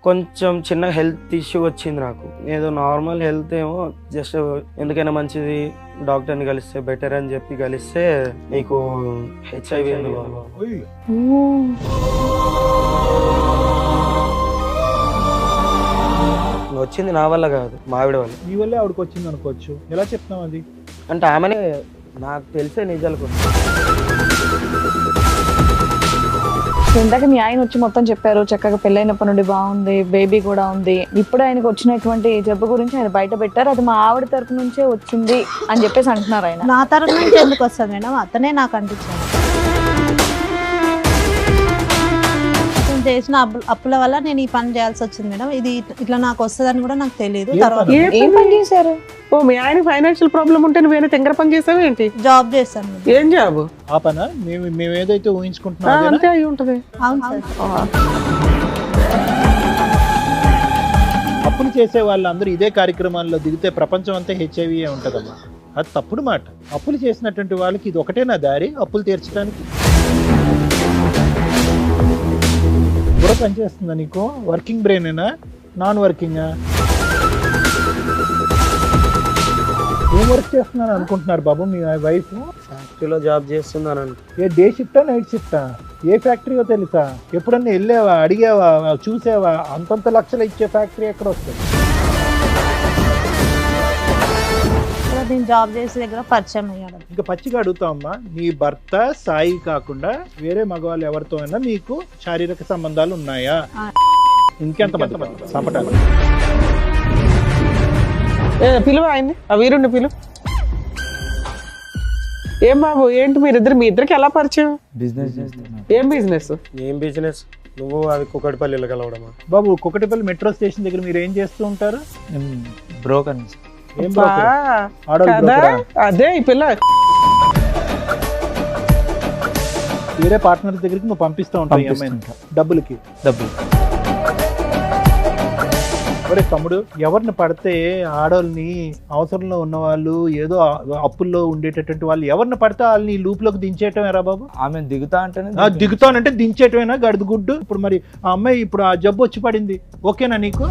కొంచెం చిన్న health issue వచ్చింది నాకు. ఏదో నార్మల్ హెల్త్ ఏమో జస్ట్ ఎందుకైనా మంచిది డాక్టర్ని కలిస్తే బెటర్ అని చెప్పి కలిస్తే నీకు హెచ్ఐవి ఉంది బాబు. వచ్చింది నా వల్ల కాదు, మా ఆవిడ వల్ల. నీ వల్లే ఆవిడకి వచ్చింది అనుకోవచ్చు. ఎలా చెప్తున్నావు అది? అంటే ఆమెనే నాకు తెలిసే నిజాలు. ఇందాక మీ ఆయన వచ్చి మొత్తం చెప్పారు, చక్కగా పెళ్ళైనప్పటి నుండి బాగుంది, బేబీ కూడా ఉంది. ఇప్పుడు ఆయనకు వచ్చినటువంటి జబ్బు గురించి ఆయన బయట పెట్టారు, అది మా ఆవిడ తరపు నుంచే వచ్చింది అని చెప్పేసి అంటున్నారు. ఆయన నా తరపు నుంచి ఎందుకు వస్తుంది మేడం? అతనే నాకు అంటించాడు. అతను చేసిన అప్పుల వల్ల నేను ఈ పని చేయాల్సి వచ్చింది మేడం. ఇది ఇట్లా నాకు వస్తుందని కూడా నాకు తెలియదు. తర్వాత ఏం పని చేశారు? ఓ మీ ఆయన ఫైనాన్షియల్ ప్రాబ్లం ఉంటే నువ్వేనా తెంగర పని చేసావు ఏంటి? జాబ్ చేస్తాను మేడం. ఏం జాబ్? ఆ పనా మేము ఏదైతే ఊహించుకుంటున్నాం అంతే అయి ఉంటది. అవును సార్. అప్పులు చేసే వాళ్ళందరూ ఇదే కార్యక్రమాల్లో దిగితే ప్రపంచం అంతా హెచ్ఐవి ఉంటదమ్మా. అది తప్పుడు మాట. అప్పులు చేసినటువంటి వాళ్ళకి ఇది ఒకటేనా దారి అప్పులు తీర్చడానికి? కూడా పనిచేస్తుందా నీకు? వర్కింగ్ బ్రెయినేనా, నాన్ వర్కింగా? ఏం వర్క్ చేస్తున్నాను అనుకుంటున్నారు బాబు మీ వైఫ్? ఫ్యాక్టరీలో జాబ్ చేస్తున్నాను. ఏ డే షిఫ్టా నైట్ షిఫ్టా? ఏ ఫ్యాక్టరీయో తెలుసా? ఎప్పుడన్నా వెళ్ళావా, అడిగావా, చూసావా? అంతంత లక్షలు ఇచ్చే ఫ్యాక్టరీ ఎక్కడ వస్తుంది? నేను జాబ్ చేసే దగ్గర పరిచయం అయ్యాడు. ఇంకా పచ్చిగా అడుగుతావమ్మా, నీ భర్త సాయి కాకుండా వేరే మగవాళ్ళు ఎవరితో అయినా మీకు శారీరక సంబంధాలు ఉన్నాయా? ఇంకెంతమంది సంపటాలు? పిలువ ఆయన్ని, ఆ వీరుణ్ణి పిలువ. ఏం బాబు ఏంటి మీ ఇద్దరికి ఎలా పరిచయం? బిజినెస్ చేస్తున్నా. ఏం బిజినెస్? ఏం బిజినెస్? నువ్వు అది కుకటిపల్లిలో కలవడమా? బాబు కుకటిపల్లి మెట్రో స్టేషన్ దగ్గర మీరు ఏం చేస్తూ ఉంటారు? బ్రోకర్. ఏం broker? ఆడోళ్ళు broker ఆ? అదే ఈ పిల్ల వేరే పార్ట్నర్స్ దగ్గరికి నువ్వు పంపిస్తూ ఉంటావు ఈ అమ్మాయిని డబ్బులకి. ఒరే తమ్ముడు, ఎవరిని పడితే ఆడోళ్ళని, అవసరంలో ఉన్న వాళ్ళు, ఏదో అప్పుల్లో ఉండేటటువంటి వాళ్ళు ఎవరిని పడితే వాళ్ళని లూప్లోకి దించేయటమేరా బాబు? ఆమె దిగుతా అంటేనే దిగుతానంటే దించేయటమేనా? గడుదు గుడ్డు. ఇప్పుడు మరి ఆ అమ్మాయి ఇప్పుడు ఆ జబ్బు వచ్చి పడింది, ఓకేనా నీకు?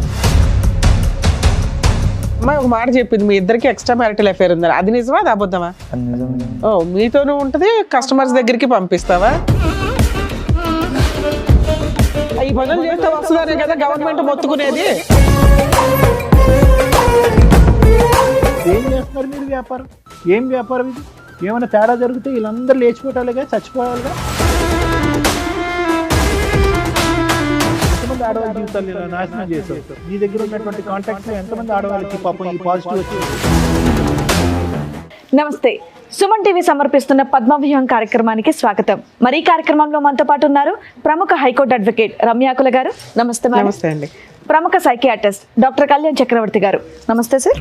అమ్మాయి ఒక మాట చెప్పింది, మీ ఇద్దరికి ఎక్స్ట్రా మ్యారిటల్ అఫేర్ ఉందా? అది నిజమా, అది అబద్ధమా? ఓ మీతోనూ ఉంటది, కస్టమర్స్ దగ్గరికి పంపిస్తావా? ఈ పనులు చేస్తే వస్తున్నారే కదా గవర్నమెంట్ మొత్తుకునేది. ఏం చేస్తున్నారు మీరు వ్యాపారం? ఏం వ్యాపారం ఇది? ఏమైనా తేడా జరిగితే వీళ్ళందరూ లేచిపోవటాలుగా, చచ్చిపోవాలిగా. ఎంతమంది ఆడవాళ్ళ జీవితాలు ఇలా నాశనం చేశారు? నీ దగ్గర ఉన్నటువంటి కాంటాక్ట్స్ ఎంతమంది ఆడవాళ్ళకి పాపం ఈ పాజిటివ్ వచ్చి? నమస్తే, సుమన్ టీవీ సమర్పిస్తున్న పద్మవ్యూహం కార్యక్రమానికి స్వాగతం. మరి ఈ కార్యక్రమంలో మనతో పాటు ఉన్నారు ప్రముఖ హైకోర్టు అడ్వకేట్ రమ్యాకుల గారు. నమస్తే మేడం. నమస్తే అండి. ప్రముఖ సైకియాట్రిస్ట్ డాక్టర్ కళ్యాణ్ చక్రవర్తి గారు. నమస్తే సార్.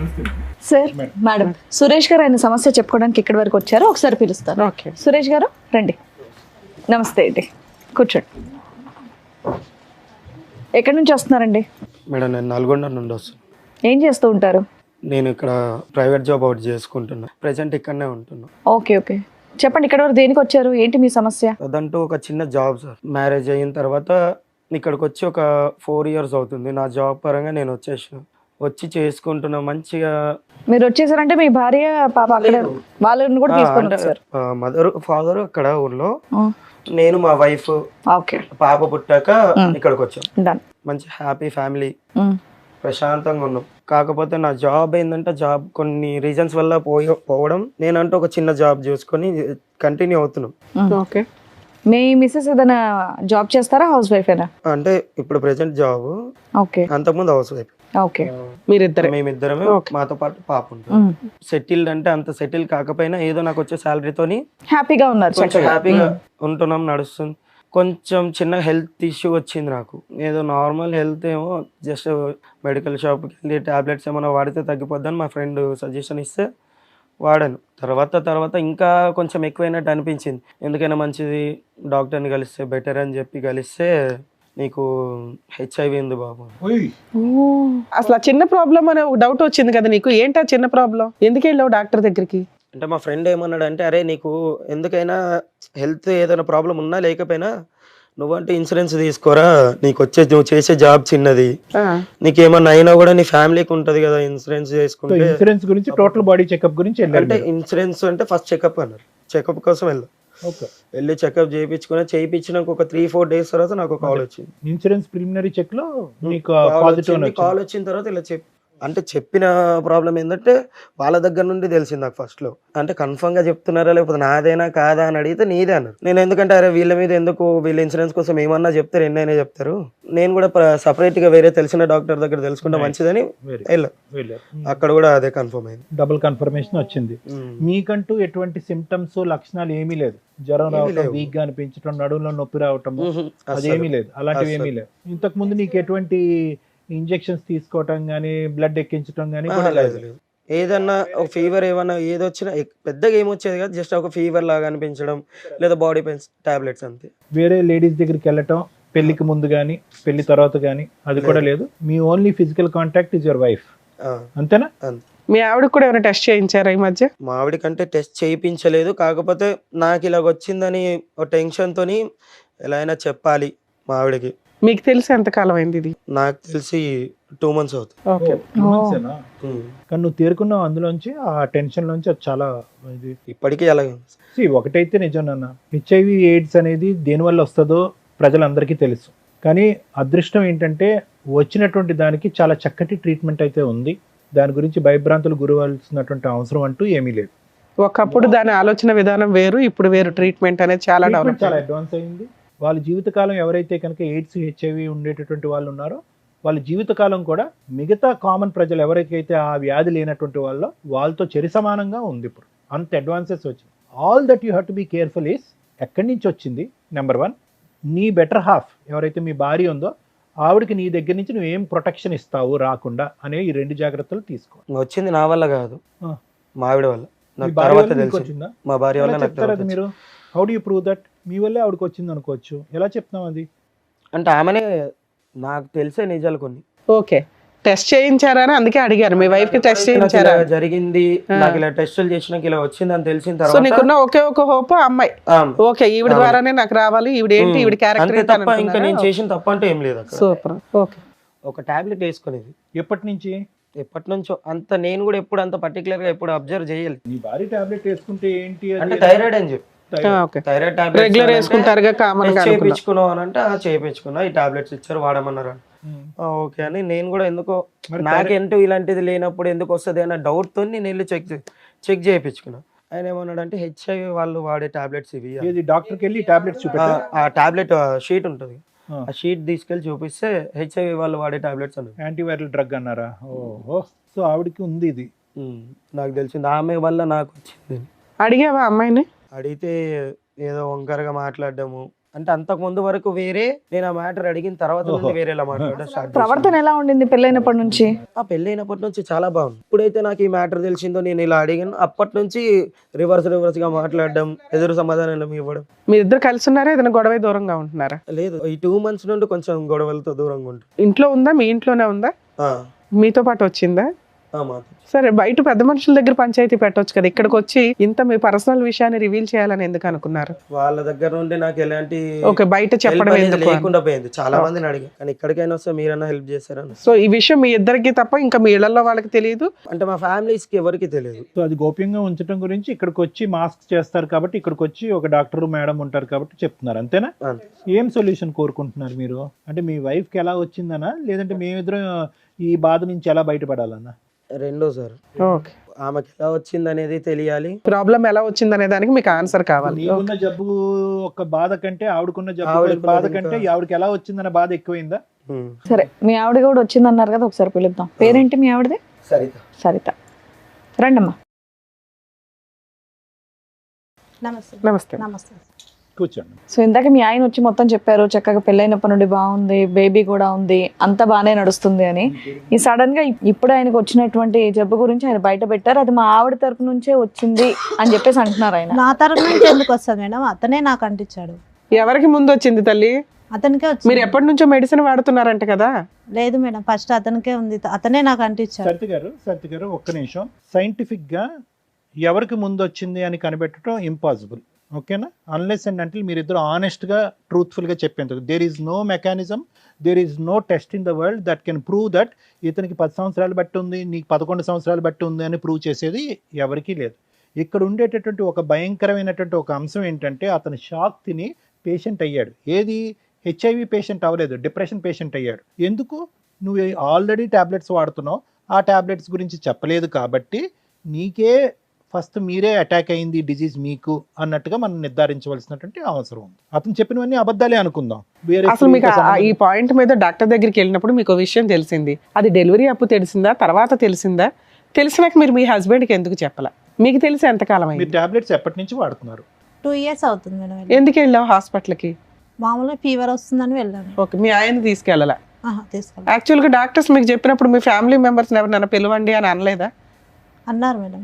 సార్ మేడం సురేష్ గారు ఆయన సమస్య చెప్పుకోవడానికి ఇక్కడి వరకు వచ్చారు, ఒకసారి పిలుస్తాను. ఓకే సురేష్ గారు రండి. నమస్తే అండి, కూర్చోండి. ఎక్కడి నుంచి వస్తున్నారండి? మేడం నేను నల్గొండ నుండి వస్తున్నాను. ఏం చేస్తూ ఉంటారు? నేను ఇక్కడ ప్రైవేట్ జాబ్ అవుట్ చేసుకుంటున్నా, ప్రెసెంట్ ఇక్కడనే ఉంటున్నా. ఓకే ఓకే, చెప్పండి ఇక్కడ వరకు దేనికి వచ్చారు, ఏంటి మీ సమస్య? అదంటూ ఒక చిన్న జాబ్ సార్. మ్యారేజ్ అయిన తర్వాత ఇక్కడికి వచ్చి ఒక 4 years అవుతుంది. నా జాబ్ పరంగా నేను వచ్చి చేసుకుంటున్నా మంచిగా. మీరు వచ్చేసారంటే మీ భార్య పాప అక్కడ వాళ్ళని కూడా తీసుకొని వచ్చారు? మదర్ ఫాదర్ అక్కడ ఊర్లో, నేను మా వైఫ్, ఓకే, పాప పుట్టాక ఇక్కడికి వచ్చాం. డన్. మంచి హ్యాపీ ఫ్యామిలీ, ప్రశాంతంగా ఉన్నాం. కాకపోతే నా జాబ్ ఏంటంటే జాబ్ కొన్ని రీజన్స్ వల్ల పోవడం, నేనంటూ ఒక చిన్న జాబ్ చూసుకొని కంటిన్యూ అవుతున్నాం. ఓకే, మీ మిస్సెస్ ఏదైనా జాబ్ చేస్తారా, హౌస్ వైఫ్ ఏనా? అంటే ఇప్పుడు ప్రెసెంట్ జాబ్, ఓకే, అంతకుముందు హౌస్ వైఫ్. ఓకే, మేమిద్దరమే, మాతో పాటు పాప ఉంటుంది. సెటిల్డ్ అంటే అంత సెటిల్ కాకపోయినా ఏదో నాకు వచ్చే శాలరీతోని హ్యాపీగా ఉన్నారు, కొంచెం హ్యాపీగా ఉంటున్నాం, నడుస్తుంది. కొంచెం చిన్న హెల్త్ ఇష్యూ వచ్చింది నాకు. ఏదో నార్మల్ హెల్త్ ఏమో జస్ట్ మెడికల్ షాప్కి వెళ్ళి టాబ్లెట్స్ ఏమైనా వాడితే తగ్గిపోద్దని మా ఫ్రెండ్ సజెషన్ ఇస్తే వాడాను. తర్వాత ఇంకా కొంచెం ఎక్కువైనట్టు అనిపించింది. ఎందుకైనా మంచిది డాక్టర్ని కలిస్తే బెటర్ అని చెప్పి కలిస్తే నీకు హెచ్ఐవి ఉంది బాబు. అసలు ఆ చిన్న ప్రాబ్లం అనే ఒక డౌట్ వచ్చింది కదా నీకు, ఏంటి ఆ చిన్న ప్రాబ్లం? ఎందుకు వెళ్ళావు డాక్టర్ దగ్గరికి? అంటే మా ఫ్రెండ్ ఏమన్నాడు అంటే, అరే నీకు ఎందుకైనా హెల్త్ ఏదైనా ప్రాబ్లం ఉన్నా లేకపోయినా నువ్వంటే ఇన్సూరెన్స్ తీసుకోరా, నీకు నువ్వు చేసే జాబ్ చిన్నది, ఆ, నీకేమన్నా అయినా కూడా నీ ఫ్యామిలీకి ఉంటది కదా ఇన్సూరెన్స్ సో చేసుకుంటే. ఇన్సూరెన్స్ గురించి టోటల్ బాడీ చెకప్ గురించి వెళ్ళారు అంటే మీరు. ఇన్సూరెన్స్ అంటే ఫస్ట్ చెకప్ అన్నారు, చెకప్ కోసం ఓకే. వెళ్ళి చెకప్ చేయించినాక ఒక 3-4 డేస్ తర్వాత నాకు కాల్ వచ్చింది. ఇన్సూరెన్స్ ప్రిలిమినరీ చెక్ లో మీకు పాజిటివ్ కాల్ వచ్చిన తర్వాత ఇలా అంటే చెప్పిన ప్రాబ్లం ఏంటంటే వాళ్ళ దగ్గర నుండి తెలిసింది నాకు ఫస్ట్ లో. అంటే కన్ఫర్మ్ గా చెప్తున్నారా లేకపోతే నాదేనా కాదా అని అడిగితే నీదే అన్నారు. నేను ఎందుకంటే అరే వీళ్ళ మీద ఎందుకు, వీళ్ళ ఇన్సూరెన్స్ కోసం ఏమన్నా చెప్తారు, ఎన్నైనా చెప్తారు, నేను కూడా సపరేట్ గా వేరే తెలిసిన డాక్టర్ దగ్గర తెలుసుకుంటే మంచిదని వెళ్ళా. అక్కడ కూడా అదే కన్ఫర్మ్ అయింది, డబుల్ కన్ఫర్మేషన్ వచ్చింది. మీకంటూ ఎటువంటి సిమ్టమ్స్ లక్షణాలు ఏమీ లేదు, జ్వరం రావటం, వీక్ గా అనిపించడం, నడుములో నొప్పి రావటం, అదేమీ లేదు, అలాంటివి ఏమీ లేదు. ఇంతకు ముందు నీకు ఎటువంటి ఇంజెక్షన్స్ తీసుకోవటం గానీ బ్లడ్ ఎక్కించడం గానీ కూడా లేదు? ఏదన్నా ఒక ఫీవర్ ఏమన్నా ఏదొచ్చినా పెద్దగా ఏమొచ్చేది కాదు, జస్ట్ ఒక ఫీవర్ లాగా అనిపించడం లేదా బాడీ పెయిన్స్ టాబ్లెట్స్ అంతే. వేరే లేడీస్ దగ్గరికి వెళ్ళటం పెళ్లికి ముందు గానీ పెళ్లి తర్వాత గానీ అది కూడా లేదు. మీ only physical contact is your wife, అంతేనా? మీ ఆవిడకి కూడా ఏమైనా టెస్ట్ చేయించారా ఈ మధ్య? మా ఆవిడ కంటే టెస్ట్ చేయించలేదు, కాకపోతే నాకు ఇలాగ వచ్చిందని ఒక టెన్షన్ తోని ఎలా అయినా చెప్పాలి మా ఆవిడకి. మీకు తెలిసి ఎంతకాలం అయింది ఇది? నాకు తెలిసి 2 months అవుతుంది. ఓకే. కానీ నువ్వు తేరుకున్నావు అందులోంచి, ఆ టెన్షన్ లోంచి. అది చాలా ఇది ఇప్పటికీ అలాగే ఉంది. ఒకటైతే నిజం నాన్న, హెచ్ఐవి ఎయిడ్స్ అనేది దేనివల్ల వస్తుందో ప్రజలందరికీ తెలుసు. కానీ అదృష్టం ఏంటంటే వచ్చినటువంటి దానికి చాలా చక్కటి ట్రీట్మెంట్ అయితే ఉంది. దాని గురించి భయభ్రాంతులు గురవలసినటువంటి అవసరం అంటూ ఏమీ లేదు. ఒకప్పుడు దాని ఆలోచన విధానం వేరు, ఇప్పుడు వేరు. ట్రీట్మెంట్ అనేది చాలా డెవలప్, చాలా అడ్వాన్స్ అయింది. వాళ్ళ జీవితకాలం ఎవరైతే కనుక ఎయిడ్స్ హెచ్ఐవి ఉండేటటువంటి వాళ్ళు ఉన్నారో వాళ్ళ జీవితకాలం కూడా మిగతా కామన్ ప్రజలు ఎవరికైతే ఆ వ్యాధి లేనటువంటి వాళ్ళతో చెరి సమానంగా ఉంది. ఇప్పుడు అంత అడ్వాన్సెస్ వచ్చింది. All that you have to be careful is ఎక్కడి నుంచి వచ్చింది. నెంబర్ 1, నీ బెటర్ హాఫ్ ఎవరైతే మీ భార్య ఉందో ఆవిడకి నీ దగ్గర నుంచి నువ్వు ఏం ప్రొటెక్షన్ ఇస్తావు రాకుండా అనే ఈ 2 జాగ్రత్తలు తీసుకో. వచ్చింది నా వల్ల కాదు, మా ఆవిడ వల్ల. నాకు భార్య తర్వాత వల్ల నీకు తెలిసింది, వచ్చిందా? మా భార్య వల్ల ఎలా నాకు చెప్తారు తర్వాత అది మీరు? How do you prove that? మీ వల్లే ఆవిడకి వచ్చింది అనుకోవచ్చు, ఎలా చెప్తాం అది? అంటే ఆమెనే నాకు తెలిసే నిజాలు కొన్ని. ఓకే. టెస్ట్ చేయించారా అని అందుకే అడిగారు, మీ వైఫ్ కి టెస్ట్ చేయించారా? ఇలా జరిగింది, నాకు ఇలా టెస్టులు చేసినాక ఇలా వచ్చింది అని తెలిసిన సో తర్వాత నీకున్న ఒకే ఒక హోప్ అమ్మాయి, ఓకే ఈవిడ ద్వారానే నాకు రావాలి, ఈవిడ ఏంటి, ఈవిడ అంతే క్యారెక్టర్ తప్ప ఇంకా నేను చేసిన తప్ప అంటే ఏం లేదు. సూపర్. ఓకే. ఒక టాబ్లెట్ వేసుకునేది ఎప్పటి నుంచి? ఎప్పటి నుంచో. అంత నేను కూడా ఎప్పుడు అంత పర్టికులర్ గా ఎప్పుడు అబ్జర్వ్ చేయాలి. నీ భార్య టాబ్లెట్ వేసుకుంటే ఏంటి అంటే థైరాయిడ్ అని చెప్పి, ఓకే. థైరాయిడ్ రెగ్యులర్ టాబ్లెట్ వేసుకుంటారుగా కామన్ గా. చేయించుకున్నావు అని అంటే చేయించుకున్నా, ఈ టాబ్లెట్స్ ఇచ్చారు వాడమన్నారు. ఓకే అని నేను కూడా ఎందుకో నాకేంటో ఇలాంటిది లేనప్పుడు ఎందుకు వస్తుంది అన్న డౌట్ తో నేను వెళ్ళి చెక్ చేయించుకున్నా. ఆయన ఏమన్నాడు అంటే హెచ్ఐవి వాళ్ళు వాడే టాబ్లెట్స్ ఇవి. డాక్టర్కి వెళ్ళి టాబ్లెట్స్ చూపెట్టా? ఆ టాబ్లెట్ షీట్ ఉంటుంది, ఆ షీట్ తీసుకెళ్లి చూపిస్తే హెచ్ఐవి వాళ్ళు వాడే టాబ్లెట్స్ అన్నారు. యాంటీవైరల్ డ్రగ్ అన్నారా? ఓహో, సో ఆవిడకి ఉంది ఇది. నాకు తెలిసింది, ఆమె వల్ల నాకు వచ్చింది. అడిగావా అమ్మాయిని? అడిగితే ఏదో వంకరగా మాట్లాడము, అంటే అంతకు ముందు వరకు వేరే, నేను ఆ మ్యాటర్ అడిగిన తర్వాత నుండి వేరేలా మాట్లాడడం స్టార్ట్. ప్రవర్తన ఎలా ఉండింది పెళ్ళైనప్పటి నుంచి? ఆ పెళ్ళైనప్పటి నుంచి చాలా బాగుంది. ఇప్పుడైతే నాకు ఈ మ్యాటర్ తెలిసిందో నేను ఇలా అడిగాను, అప్పటి నుంచి రివర్స్ గా మాట్లాడడం, ఎదురు సమాధానం ఇవ్వడం. మీ ఇద్దరు కలిసి ఉన్నారా, ఏదైనా గొడవ దూరంగా ఉంటున్నారా? లేదు, ఈ 2 months నుండి కొంచెం గొడవలతో దూరంగా ఉంటుంది. ఇంట్లో ఉందా? మీ ఇంట్లోనే ఉందా? మీతో పాటు వచ్చిందా? సరే, బయట పెద్ద మనుషుల దగ్గర పంచాయతీ పెట్టొచ్చు కదా, ఇక్కడికి వచ్చి ఇంత మీ పర్సనల్ విషయాన్ని రివీల్ చేయాలని ఎందుకు అనుకున్నారు? వాళ్ళ దగ్గర నుండి నాకు ఎలాంటి ఓకే బయట చెప్పడం లేకుండా పోయింది. చాలా మందిని అడిగా, కానీ ఇక్కడికైనా వస్తే మీరన్నా హెల్ప్ చేస్తారని. సో ఈ విషయం మీ ఇద్దరికి తప్ప ఇంకా మీ ఇళ్లలో వాళ్ళకి తెలియదు, అంటే మా ఫ్యామిలీస్ కి ఎవరికి తెలియదు. సో అది గోప్యంగా ఉంచడం గురించి ఇక్కడికి వచ్చి మాస్క్ చేస్తారు కాబట్టి, ఇక్కడికి వచ్చి ఒక డాక్టర్ మేడం ఉంటారు కాబట్టి చెప్తున్నారు, అంతేనా? ఏం సొల్యూషన్ కోరుకుంటున్నారు మీరు? అంటే మీ వైఫ్ కి ఎలా వచ్చిందనా, లేదంటే మేమిద్దరం ఈ బాధ నుంచి ఎలా బయటపడాలన్నా? రెండో సార్, ఓకే. ఆమెకి ఎలా వచ్చింది అనేది తెలియాలి, ప్రాబ్లం ఎలా వచ్చింది అనే దానికి మీకు ఆన్సర్ కావాలి. నీకున్న జబ్బు ఒక బాధ కంటే ఆవిడకున్న జబ్బు బాధ కంటే ఆవిడకి ఎలా వచ్చిందన్న బాధ ఎక్కువైందా? సరే, మీ ఆవిడ కూడా వచ్చింది అన్నారు కదా, ఒకసారి పిలుద్దాం. పేరేంటి మీ ఆవిడది? సరిత. సరిత, రండమ్మా. నమస్తే. నమస్తే. నమస్తే. కూర్చోండి. సో ఇందాక మీ ఆయన వచ్చి మొత్తం చెప్పారు, చక్కగా పెళ్ళైనప్పటి నుండి బాగుంది, బేబీ కూడా ఉంది, అంతా బాగానే నడుస్తుంది అని. ఈ సడన్ గా ఇప్పుడు ఆయనకు వచ్చినటువంటి జబ్బు గురించి ఆయన బయట పెట్టారు, అది మా ఆవిడ తరపు నుంచే వచ్చింది అని చెప్పేసి అంటున్నారు. ఆయన నా తరపు నుంచి ఎందుకు వస్తుంది మేడం? అతనే నాకు అంటించాడు. ఎవరికి ముందు వచ్చింది తల్లి? అతనికే వచ్చింది. మీరు ఎప్పటి నుంచో మెడిసిన్ వాడుతున్నారంట కదా? లేదు మేడం, ఫస్ట్ అతనికే ఉంది, అతనే నాకు అంటించాడు. సత్య గారు ఒక్క నిమిషం. సైంటిఫిక్ గా ఎవరికి ముందు వచ్చింది అని కనిపెట్టడం ఇంపాసిబుల్. ఓకేనా? అన్లెస్ అండ్ అంటే మీరిద్దరు ఆనెస్ట్గా ట్రూత్ఫుల్గా చెప్పేందుకు there is no mechanism, there is no test in the world that can prove that ఇతనికి 10 సంవత్సరాలు బట్టి ఉంది, నీకు 11 సంవత్సరాలు బట్టి ఉంది అని ప్రూవ్ చేసేది ఎవరికీ లేదు. ఇక్కడ ఉండేటటువంటి ఒక భయంకరమైనటువంటి ఒక అంశం ఏంటంటే అతను షాక్ తిని పేషెంట్ అయ్యాడు. ఏది హెచ్ఐవి పేషెంట్ అవ్వలేదు, డిప్రెషన్ పేషెంట్ అయ్యాడు. ఎందుకు? నువ్వు ఆల్రెడీ ట్యాబ్లెట్స్ వాడుతున్నావు, ఆ ట్యాబ్లెట్స్ గురించి చెప్పలేదు కాబట్టి నీకే ఫస్ట్ మీరే అటాక్ అయింది డిజీజ్ మీకు అన్నట్టుగా మనం నిర్ధారించవలసినటువంటి అవసరం ఉంది. అతను చెప్పినవన్నీ అబద్ధాలే అనుకుందాం. అసలు మీకు ఈ పాయింట్ మీద డాక్టర్ దగ్గరికి వెళ్ళినప్పుడు మీకు విషయం తెలిసింది, అది డెలివరీ అప్పుడు తెలిసిందా, తర్వాత తెలిసిందా? తెలిసినాక మీరు మీ హస్బెండ్కి ఎందుకు చెప్పాలా? మీకు తెలిసి ఎంతకాలం మీరు అయింది? ట్యాబ్లెట్స్ ఎప్పటి నుంచి వాడుతున్నారు? 2 years అవుతుంది మేడం వెళ్ళి. ఎందుకు వెళ్ళావు హాస్పిటల్కి? మామూలుగా ఫీవర్ వస్తుందని వెళ్ళాను. ఓకే, మీ ఆయన తీసుకెళ్ళాలా? తీసుకెళ్ళి యాక్చువల్గా డాక్టర్స్ మీకు చెప్పినప్పుడు మీ ఫ్యామిలీ మెంబర్స్ ఎవరినైనా పిలవండి అని అనలేదా? అన్నారు మేడం,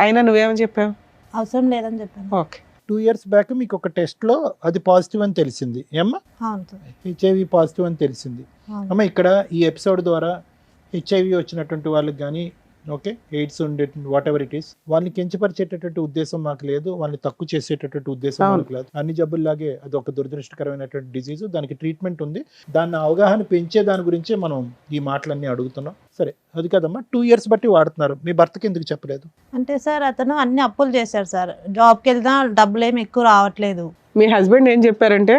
అయినా నువ్వేమని చెప్పావు? అవసరం లేదని చెప్పాను. ఓకే. 2 years బ్యాక్ మీకు ఒక టెస్ట్లో అది పాజిటివ్ అని తెలిసింది ఏమ్మా? అవును సార్. హెచ్ఐవి పాజిటివ్ అని తెలిసింది. అవును. అమ్మ ఇక్కడ ఈ ఎపిసోడ్ ద్వారా హెచ్ఐవి వచ్చినటువంటి వాళ్ళకి కానీ ఓకే ఎయిడ్స్ ఉండే వాట్ ఎవర్ ఇట్ ఈస్ వాళ్ళని కించపరిచేటటువంటి ఉద్దేశం మాకు లేదు, వాళ్ళని తక్కువ చేసేటటువంటి ఉద్దేశం మాకు లేదు. అన్ని జబ్బుల్లాగే అది ఒక దురదృష్టకరమైనటువంటి డిజీజ్, దానికి ట్రీట్మెంట్ ఉంది. దాన్ని అవగాహన పెంచే దాని గురించే మనం ఈ మాటలన్నీ అడుగుతున్నాం. సరే అది కదమ్మా, 2 years బట్టి వాడుతున్నారు, మీ భర్తకి ఎందుకు చెప్పలేదు? అంటే సార్ అతను అన్ని అప్పులు చేశాడు సార్, జాబ్కి వెళ్తా డబ్బులు ఏమి ఎక్కువ రావట్లేదు. మీ హస్బెండ్ ఏం చెప్పారంటే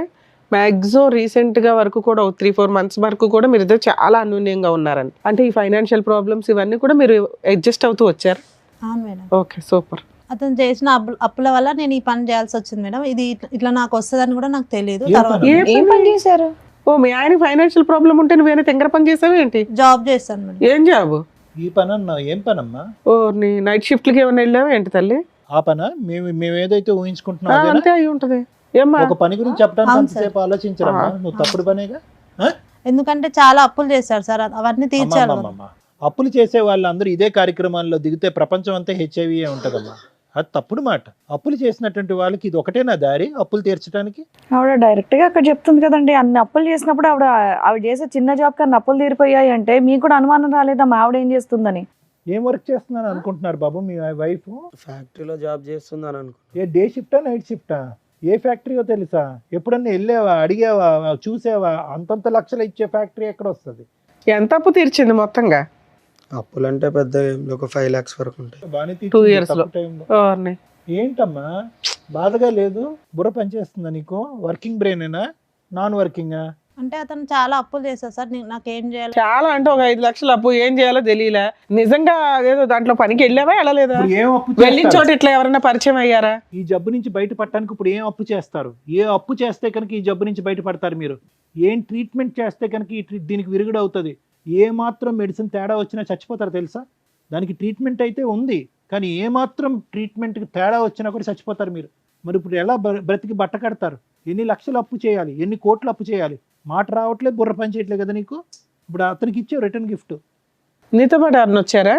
మ్యాక్సిమం రీసెంట్గా వరకు కూడా 3-4 months వరకు కూడా మీరు ఇద్దరు చాలా అన్యోన్యంగా ఉన్నారని, అంటే ఈ ఫైనాన్షియల్ ప్రాబ్లమ్స్ ఇవన్నీ కూడా మీరు అడ్జస్ట్ అవుతూ వచ్చారు. అవును మేడం. Okay, super. అతను చేసిన అప్పుల వల్ల నేను ఈ పని చేయాల్సి వచ్చింది మేడం. ఇది ఇట్లా నాకు వస్తుందని కూడా నాకు తెలియదు. ఏ తర్వాత పని? ఏం పని చేశారు? ఓ, మీ ఆయన ఫైనాన్షియల్ ప్రాబ్లం ఉంటే నువ్వేనా తెంగర పని చేసావు ఏంటి? జాబ్ చేస్తాను మేడం. ఏం జాబు? ఈ పని అన్నా ఏం పనమ్మా? ఓ, నీ నైట్ షిఫ్ట్లకి ఏమైనా వెళ్ళావా ఏంటి తల్లి? ఆ పనా? మేము ఏదైతే ఊహించుకుంటున్నాం అదేనా? అంతే అయి ఉంటది. ఏమ్మా? ఒక పని గురించి చెప్పడానికి అవును అంతసేపు ఆలోచించరమ్మా, నువ్వు తప్పుడు పనేగా. ఎందుకంటే చాలా అప్పులు చేశాడు సార్, అవన్నీ తీర్చాలి. అమ్మమ్మమ్మ. అప్పులు చేసే వాళ్ళందరూ ఇదే కార్యక్రమాల్లో దిగితే ప్రపంచం అంతా హెచ్ఐవి ఉంటదమ్మా. అది తప్పుడు మాట. అప్పులు చేసినటువంటి వాళ్ళకి ఇది ఒకటేనా దారి అప్పులు తీర్చడానికి? ఆవిడ డైరెక్ట్ గా అక్కడ చెప్తుంది కదండి, అన్ని అప్పులు చేసినప్పుడు ఆవిడ చేసే చిన్న జాబ్ కన్నా అప్పులు తీరిపోయాయి అంటే మీకు కూడా అనుమానం రాలేదా ఆవిడ ఏం చేస్తుందని? ఏం వర్క్ చేస్తున్నాను అనుకుంటున్నారు బాబు మీ వైఫ్? ఫ్యాక్టరీలో జాబ్ చేస్తుందని అనుకో. ఏ డే షిఫ్టా నైట్ షిఫ్టా? ఏ ఫ్యాక్టరీయో తెలుసా? ఎప్పుడన్నా వెళ్ళావా, అడిగావా, చూసావా? అంతంత లక్షలు ఇచ్చే ఫ్యాక్టరీ ఎక్కడ వస్తుంది? ఎంత అప్పు తీర్చింది మొత్తంగా? అప్పులు అంటే పెద్ద ఒక 5 lakhs వరకు ఉంటాయి. బాగానే 2 years లో. టైంలో. ఓర్ని. ఏంటమ్మా బాధగా లేదు? బుర్ర పనిచేస్తుందా నీకు? వర్కింగ్ బ్రెయినేనా నాన్ వర్కింగా? అంటే అతను చాలా అప్పులు చేశాడు సార్, నాకేం చేయాలి? చాలా అంటే ఒక 5 లక్షలు అప్పు, ఏం చేయాలో తెలియలే. నిజంగా ఏదో దాంట్లో పనికి వెళ్ళావా వెళ్ళలేదా? ఇప్పుడు ఏం అప్పు వెళ్ళిన చేస్తారు? చోట ఇట్లా ఎవరైనా పరిచయం అయ్యారా? ఈ జబ్బు నుంచి బయటపడటానికి ఇప్పుడు ఏం అప్పు చేస్తారు? ఏ అప్పు చేస్తే కనుక ఈ జబ్బు నుంచి బయటపడతారు మీరు? ఏం ట్రీట్మెంట్ చేస్తే కనుక దీనికి విరుగుడు అవుతుంది? ఏ మాత్రం మెడిసిన్ తేడా వచ్చినా చచ్చిపోతారు తెలుసా? దానికి ట్రీట్మెంట్ అయితే ఉంది, కానీ ఏ మాత్రం ట్రీట్మెంట్కి తేడా వచ్చినా కూడా చచ్చిపోతారు మీరు. మరి ఇప్పుడు ఎలా బ్రతికి బట్ట కడతారు? ఎన్ని లక్షలు అప్పు చేయాలి, ఎన్ని కోట్లు అప్పు చేయాలి? మాట రావట్లేదు, బుర్ర పని చేయట్లేదు కదా నీకు. ఇప్పుడు అతనికి ఇచ్చే రిటర్న్ గిఫ్ట్. నీతో పాటు ఎవరిని వచ్చారా?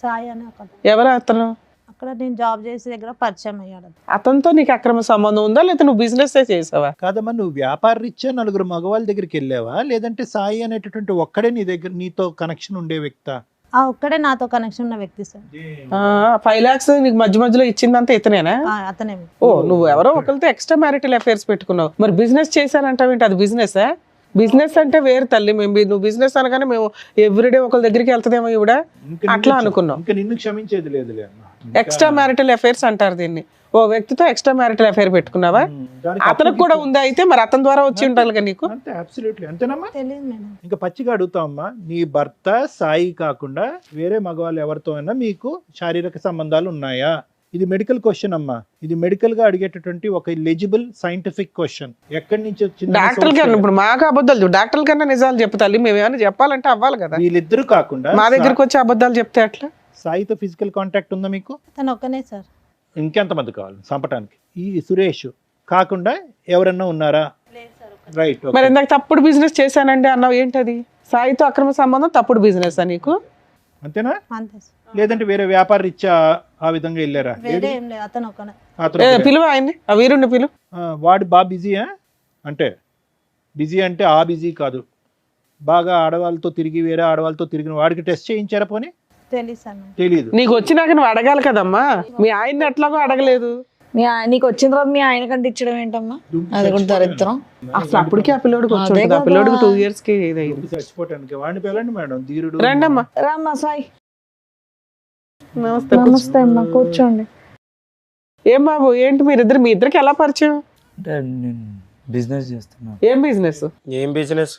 సాయి అని ఒక ఎవరు అతను? అక్కడ నేను జాబ్ చేసే దగ్గర పరిచయం అయ్యాడు. అతనితో నీకు అక్రమ సంబంధం ఉందా, లేదా నువ్వు బిజినెస్ చేసావా? కాదమ్మా, నువ్వు వ్యాపార రీత్యా నలుగురు మగవాళ్ళ దగ్గరికి వెళ్ళావా, లేదంటే సాయి అనేటటువంటి ఒక్కడే నీ దగ్గర నీతో కనెక్షన్ ఉండే వ్యక్తా? ఒక్కడే నాతో కనెక్షన్ ఉన్న వ్యక్తి సార్. 5 lakhs నీకు మధ్య మధ్యలో ఇచ్చిందంతా ఇతనేనా? అతనే. ఓ, నువ్వు ఎవరో ఒకరితో ఎక్స్ట్రా మ్యారిటల్ అఫైర్స్ పెట్టుకున్నావు. మరి బిజినెస్ చేశానంటావేంటి? అది బిజినెస్? బిజినెస్ అంటే వేరు తల్లి. నువ్వు బిజినెస్ అనగానే మేము ఎవ్రీడే ఒకరి దగ్గరికి వెళ్తాదేమో ఇవిడ అట్లా అనుకున్నాం. ఇంకా నిన్ను క్షమించేది లేదులే అమ్మా. ఎక్స్ట్రా మ్యారిటల్ అఫైర్స్ అంటారు దీన్ని. ఓ వ్యక్తితో ఎక్స్ట్రా మ్యారిటల్ అఫైర్ పెట్టుకున్నావా? అతనికి కూడా ఉందా? అయితే మరి అతని ద్వారా వచ్చి ఉండాలి కదా నీకు. అంతే, అబ్సల్యూట్లీ అంతేనమ్మా. తెలియదు మేడం. ఇంకా పచ్చిగా అడుగుతామమ్మా, నీ భర్త సాయి కాకుండా వేరే మగవాళ్ళు ఎవరితో అయినా మీకు శారీరక సంబంధాలు ఉన్నాయా? ఇది మెడికల్ క్వశ్చన్ అమ్మా. ఇది మెడికల్ గా అడిగేటటువంటి ఒక ఎలిజిబుల్ సైంటిఫిక్ క్వశ్చన్. ఎక్కడి నుంచి వచ్చింది? డాక్టర్ కన్నా ఇప్పుడు మాకు అబద్ధాలు, డాక్టర్ కన్నా నిజాలు చెప్తాలి. మేము ఏమైనా చెప్పాలంటే అవ్వాలి కదా. వీళ్ళిద్దరు కాకుండా మా దగ్గరకు వచ్చి అబద్ధాలు చెప్తే అట్లా? సాయితో ఫిజికల్ కాంటాక్ట్ ఉందా మీకు? తను ఒక్కనే సార్. ఇంకెంతమంది కావాలి చంపటానికి? ఈ సురేష్ కాకుండా ఎవరన్నా ఉన్నారా? రైట్. మరి ఇందాక తప్పుడు బిజినెస్ చేశానండి అన్నావు, ఏంటది? సాయితో అక్రమ సంబంధం తప్పుడు బిజినెస్ నీకు? అంతేనా? అంతే సార్. లేదంటే వేరే వ్యాపార రీత్యా ఆ విధంగా వెళ్ళారా? వేరే ఏం లేదు, అతను ఒక్కనే. పిలువ ఆయన్ని, ఆ వీరుణ్ణి పిలువ. వాడు బాగా బిజీయా? అంటే బిజీ అంటే ఆ బిజీ కాదు, బాగా ఆడవాళ్ళతో తిరిగి వేరే ఆడవాళ్ళతో తిరిగిన వాడికి టెస్ట్ చేయించారా? పోనీ తెలియదు సార్. తెలీదు. నీకు వచ్చినాక నువ్వు అడగాలి కదమ్మా. మీ ఆయన్ని ఎట్లాగో అడగలేదు. నీకు వచ్చిన తర్వాత మీ ఆయన కంటే ఇచ్చడం ఏంటమ్మా? అది కూడా దరిద్రం. అసలు అప్పటికే ఆ పిల్లోడికి వచ్చి అదే ఉంటుంది. ఆ కదా. పిల్లోడికి 2 years కి ఇదైంది. చచ్చిపోవటానికి వాడిని పిల్లండి మేడం, ధీరుడు. రండమ్మా. రామ్మా సాయి. నమస్తే. నమస్తే అమ్మా, కూర్చోండి. ఏం బాబు, ఏంటి మీరిద్దరు, మీ ఇద్దరికి ఎలా పరిచయం? అంటే నేను బిజినెస్ చేస్తున్నా. ఏం బిజినెస్? ఏం బిజినెస్?